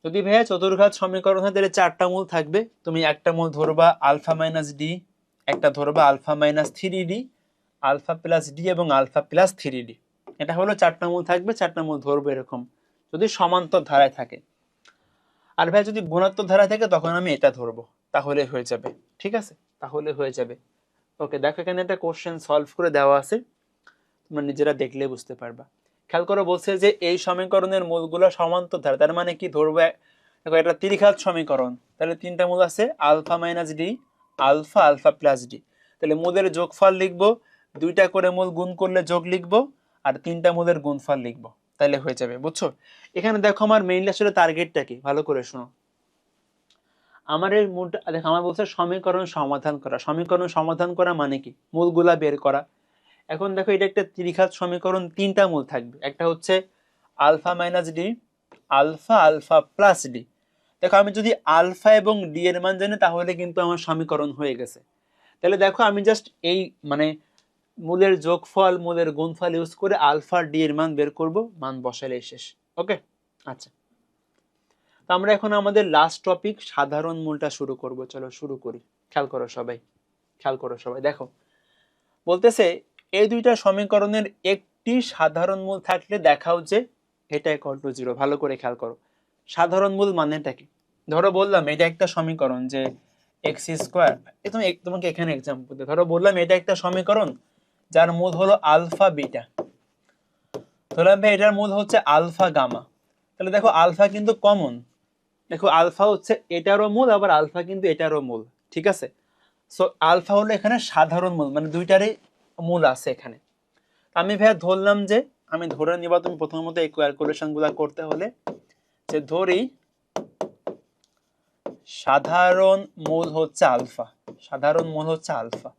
S1: যদি ভাইয়া চতুর্ঘাত সমীকরণ হয় তাহলে চারটা মূল থাকবে, তুমি একটা মূল ধরবা আলফা মাইনাস ডি, একটা ধরবা alpha minus 3d, alpha plus D এবং আলফা প্লাস 3d। এটা হলো চারটা মূল থাকবে, চারটা মূল ধরবো এরকম যদি সমান্তর ধারায় থাকে। আর ভাই যদি গুণাত্মক ধারায় থাকে তখন আমি এটা ধরবো, তাহলে হয়ে যাবে, ঠিক আছে? তাহলে হয়ে যাবে। ওকে দেখো এখানে একটা কোশ্চেন সলভ করে দেওয়া আছে, তোমরা নিজেরা দেখলে বুঝতে পারবা। খেয়াল করে বলছে যে এই সমীকরণের মূলগুলো সমান্তর ধারা, তার মানে কি ধরবো, দেখো এটা ত্রিঘাত সমীকরণ, তাহলে তিনটা মূল আছে alpha minus D, alpha, alpha plus D. তাহলে মূলের যোগফল লিখবো, দুইটা করে মূল গুণ করলে যোগ লিখবো, আর তিনটা মূলের গুণফল লিখবো, তাহলে হয়ে যাবে, বুঝছো? এখানে দেখো আমার মেইনলি আসলে টার্গেটটা কি, ভালো করে শোনো। আমার এই মূলটা দেখো, আমার বলছে সমীকরণ সমাধান করা। সমীকরণ সমাধান করা মানে কি, মূলগুলা বের করা। এখন দেখো এটা একটা ত্রিঘাত সমীকরণ, তিনটা মূল থাকবে, একটা হচ্ছে alpha minus D, alpha, alpha plus D. দেখো আমি যদি আলফা এবং ডি এর মান জানি তাহলে কিন্তু আমার সমীকরণ হয়ে গেছে। তাহলে দেখো আমি জাস্ট এই মানে মূলের যোগফল, মূলের গুণফল ইউজ করে আলফা ডি এর মান বের করব, মান বসালে শেষ। ওকে আচ্ছা, আমরা এখন আমাদের লাস্ট টপিক সাধারণ মূলটা শুরু করব। চলো শুরু করি। খেয়াল করো সবাই, দেখো বলতেছে এই দুইটা সমীকরণের একটি সাধারণ মূল থাকলে দেখাও যে এটা ইকুয়াল টু 0। ভালো করে খেয়াল করো, সাধারণ মূল মানেটা কি। ধরো বললাম এটা একটা সমীকরণ যে এক্স স্কোয়ার, তোমাকে এখানে এক্সাম্পল দিই। ধরো বললাম এটা একটা সমীকরণ যার মূল হলো আলফা বিটা, ধরলাম ভাই এটার মূল হচ্ছে আলফা গামা। তাহলে দেখো আলফা কিন্তু কমন, দেখো আলফা হচ্ছে এটারও মূল, আবার আলফা কিন্তু এটারও মূল, ঠিক আছে। সো আলফা হলো এখানে সাধারণ মূল, মানে দুইটারই মূল আছে এখানে। আমি ভাইয়া ধরলাম যে, আমি ধরে নিবা, তুমি প্রথমত এই ক্যালকুলেশন গুলা করতে হলে যে ধরি সাধারণ মূল হচ্ছে আলফা, সাধারণ মূল হচ্ছে আলফা।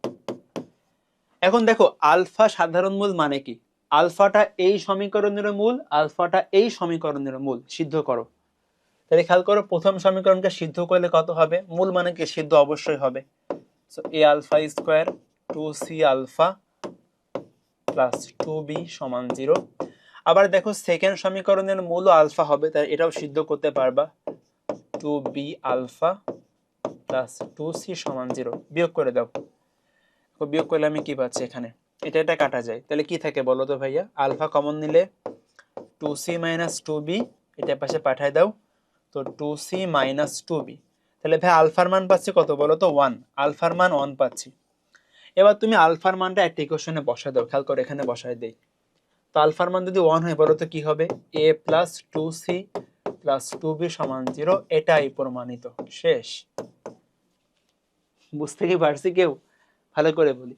S1: এখন দেখো আলফা সাধারণ মূল মানে কি, আলফাটা এই সমীকরণের মূল, আলফাটা এই সমীকরণের মূল, সিদ্ধ করো। তাহলে খেয়াল করো প্রথম সমীকরণকে সিদ্ধ করলে কত হবে, মূল মানে কি সিদ্ধ অবশ্যই হবে। So a alpha square 2c alpha plus 2b সমান 0। আবার দেখো সেকেন্ড সমীকরণের মূল আলফা হবে, তাই এটাও সিদ্ধ করতে পারবা, 2b আলফা প্লাস 2c সমান 0। বিয়োগ করে দাও, বিয়োগ করলে আমি কি পাচ্ছি এখানে, এটা কাটা যায়, তাহলে কি থাকে বলো তো ভাইয়া, আলফা কমন নিলে 2c মাইনাস 2b, এটা পাশে পাঠায় দাও, তো 2c মাইনাস 2b। তাহলে ভাই আলফার মান পাচ্ছি কত বলো তো 1, আলফার মান 1 পাচ্ছি। এবার তুমি আলফার মানটা একটা ইকুয়েশনে বসায় দাও, খেয়াল করো এখানে বসায় দেই। তো আলফার মান যদি 1 হয় বলো তো কি হবে, a plus 2c plus 2b সমান 0, এটাই প্রমাণিত। শেষ। বুঝতে কি পারছি কেউ? ভালো করে বলি,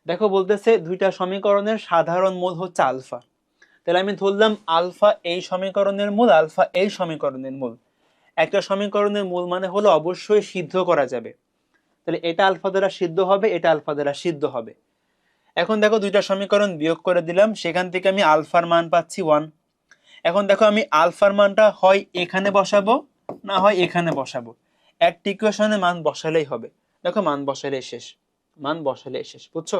S1: দেখো বলতেছে দুইটা সমীকরণের সাধারণ মূল হচ্ছে আলফা। তাহলে আমি ধরলাম আলফা এই সমীকরণের মূল, আলফা এই সমীকরণের মূল। একটা সমীকরণের মূল মানে হলো অবশ্যই সিদ্ধ করা যাবে, তাহলে এটা আলফা দ্বারা সিদ্ধ হবে, এটা আলফা দ্বারা সিদ্ধ হবে। এখন দেখো দুইটা সমীকরণ বিয়োগ করে দিলাম, সেখান থেকে আমি আলফার মান পাচ্ছি 1। এখন দেখো আমি আলফার মানটা হয় এখানে বসাবো, না হয় এখানে বসাবো, একটা ইকুয়েশনে মান বসালেই হবে। দেখো মান বসালেই শেষ, মান বসালেই শেষ, বুঝছো?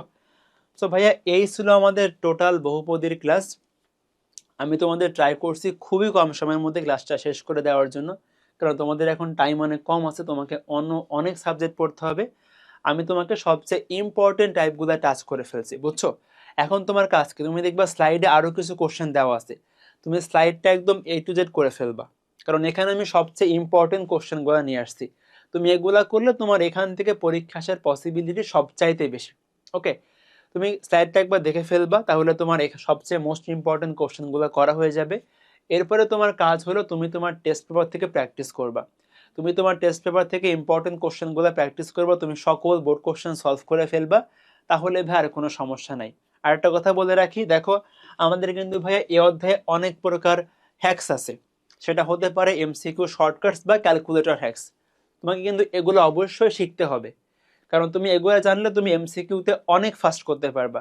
S1: তো ভাইয়া এই ছিল আমাদের টোটাল বহুপদীর ক্লাস। আমি তোমাদের ট্রাই করছি খুবই কম সময়ের মধ্যে ক্লাসটা শেষ করে দেওয়ার জন্য, কারণ তোমাদের এখন টাইম অনেক কম আছে, তোমাকে অনেক সাবজেক্ট পড়তে হবে। আমি তোমাকে সবচেয়ে ইম্পর্টেন্ট টাইপগুলো টাচ করে ফেলছি, বুঝছো? এখন তোমার কাজ কি, তুমি দেখবা স্লাইডে আরো কিছু কোশ্চেন দেওয়া আছে, তুমি স্লাইডটা একদম A to Z করে ফেলবা, কারণ এখানে আমি সবচেয়ে ইম্পর্টেন্ট কোশ্চেনগুলো নিয়ে আসছি। তুমি এগুলা করলে তোমার এখান থেকে পরীক্ষা আসার পসিবিলিটি সবচাইতে বেশি। ওকে, তুমি স্লাইডটা একবার দেখে ফেলবা, তাহলে তোমার সবচেয়ে মোস্ট ইম্পর্টেন্ট কোশ্চেনগুলো করা হয়ে যাবে। এরপরে তোমার কাজ হলো তুমি তোমার টেস্ট পেপার থেকে প্র্যাকটিস করবা, তুমি তোমার টেস্ট পেপার থেকে ইম্পর্টেন্ট কোশ্চেনগুলো প্র্যাকটিস করবা, তুমি সকল বোর্ড কোশ্চেন সলভ করে ফেলবা, তাহলে ভাই আর কোনো সমস্যা নাই। আর একটা কথা বলে রাখি, দেখো আমাদের কিন্তু ভাইয়া এই অধ্যায়ে অনেক প্রকার হ্যাকস আছে, সেটা হতে পারে এমসিকিউ শর্টকাটস বা ক্যালকুলেটর হ্যাকস। তোমাকে কিন্তু এগুলো অবশ্যই শিখতে হবে, কারণ তুমি এগুলো জানলে তুমি এমসিকিউতে অনেক ফাস্ট করতে পারবা।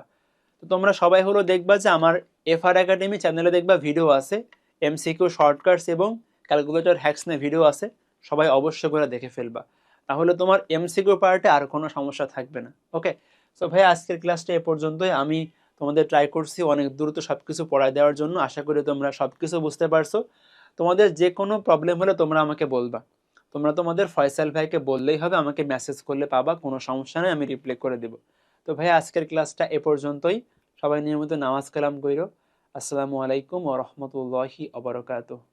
S1: তো তোমরা সবাই হলো দেখবা যে আমার FR একাডেমি চ্যানেলে দেখবা ভিডিও আছে, এমসিকিউ শর্টকাটস এবং ক্যালকুলেটর হ্যাকস নিয়ে ভিডিও আছে, সবাই অবশ্যই করে দেখে ফেলবা, তাহলে তোমার এমসিকিউ পার্টে আর কোনো সমস্যা থাকবে না। ওকে, সো ভাই আজকের ক্লাসটা এ পর্যন্তই। আমি তোমাদের ট্রাই করছি অনেক দ্রুত সবকিছু পড়ায় দেওয়ার জন্য, আশা করি তোমরা সবকিছু বুঝতে পারছো। তোমাদের যে কোনো প্রবলেম হলে তোমরা আমাকে বলবা, তোমরা তোমাদের ফয়সাল ভাইকে বললেই হবে, আমাকে মেসেজ করলে পাবা, কোনো সমস্যা নেই, আমি রিপ্লাই করে দেবো। তো ভাই আজকের ক্লাসটা এ পর্যন্তই, সবাই নিয়মিত নামাজ কালাম কইরো। আসসালামু আলাইকুম ওয়া রাহমাতুল্লাহি ওয়া বারাকাতুহু।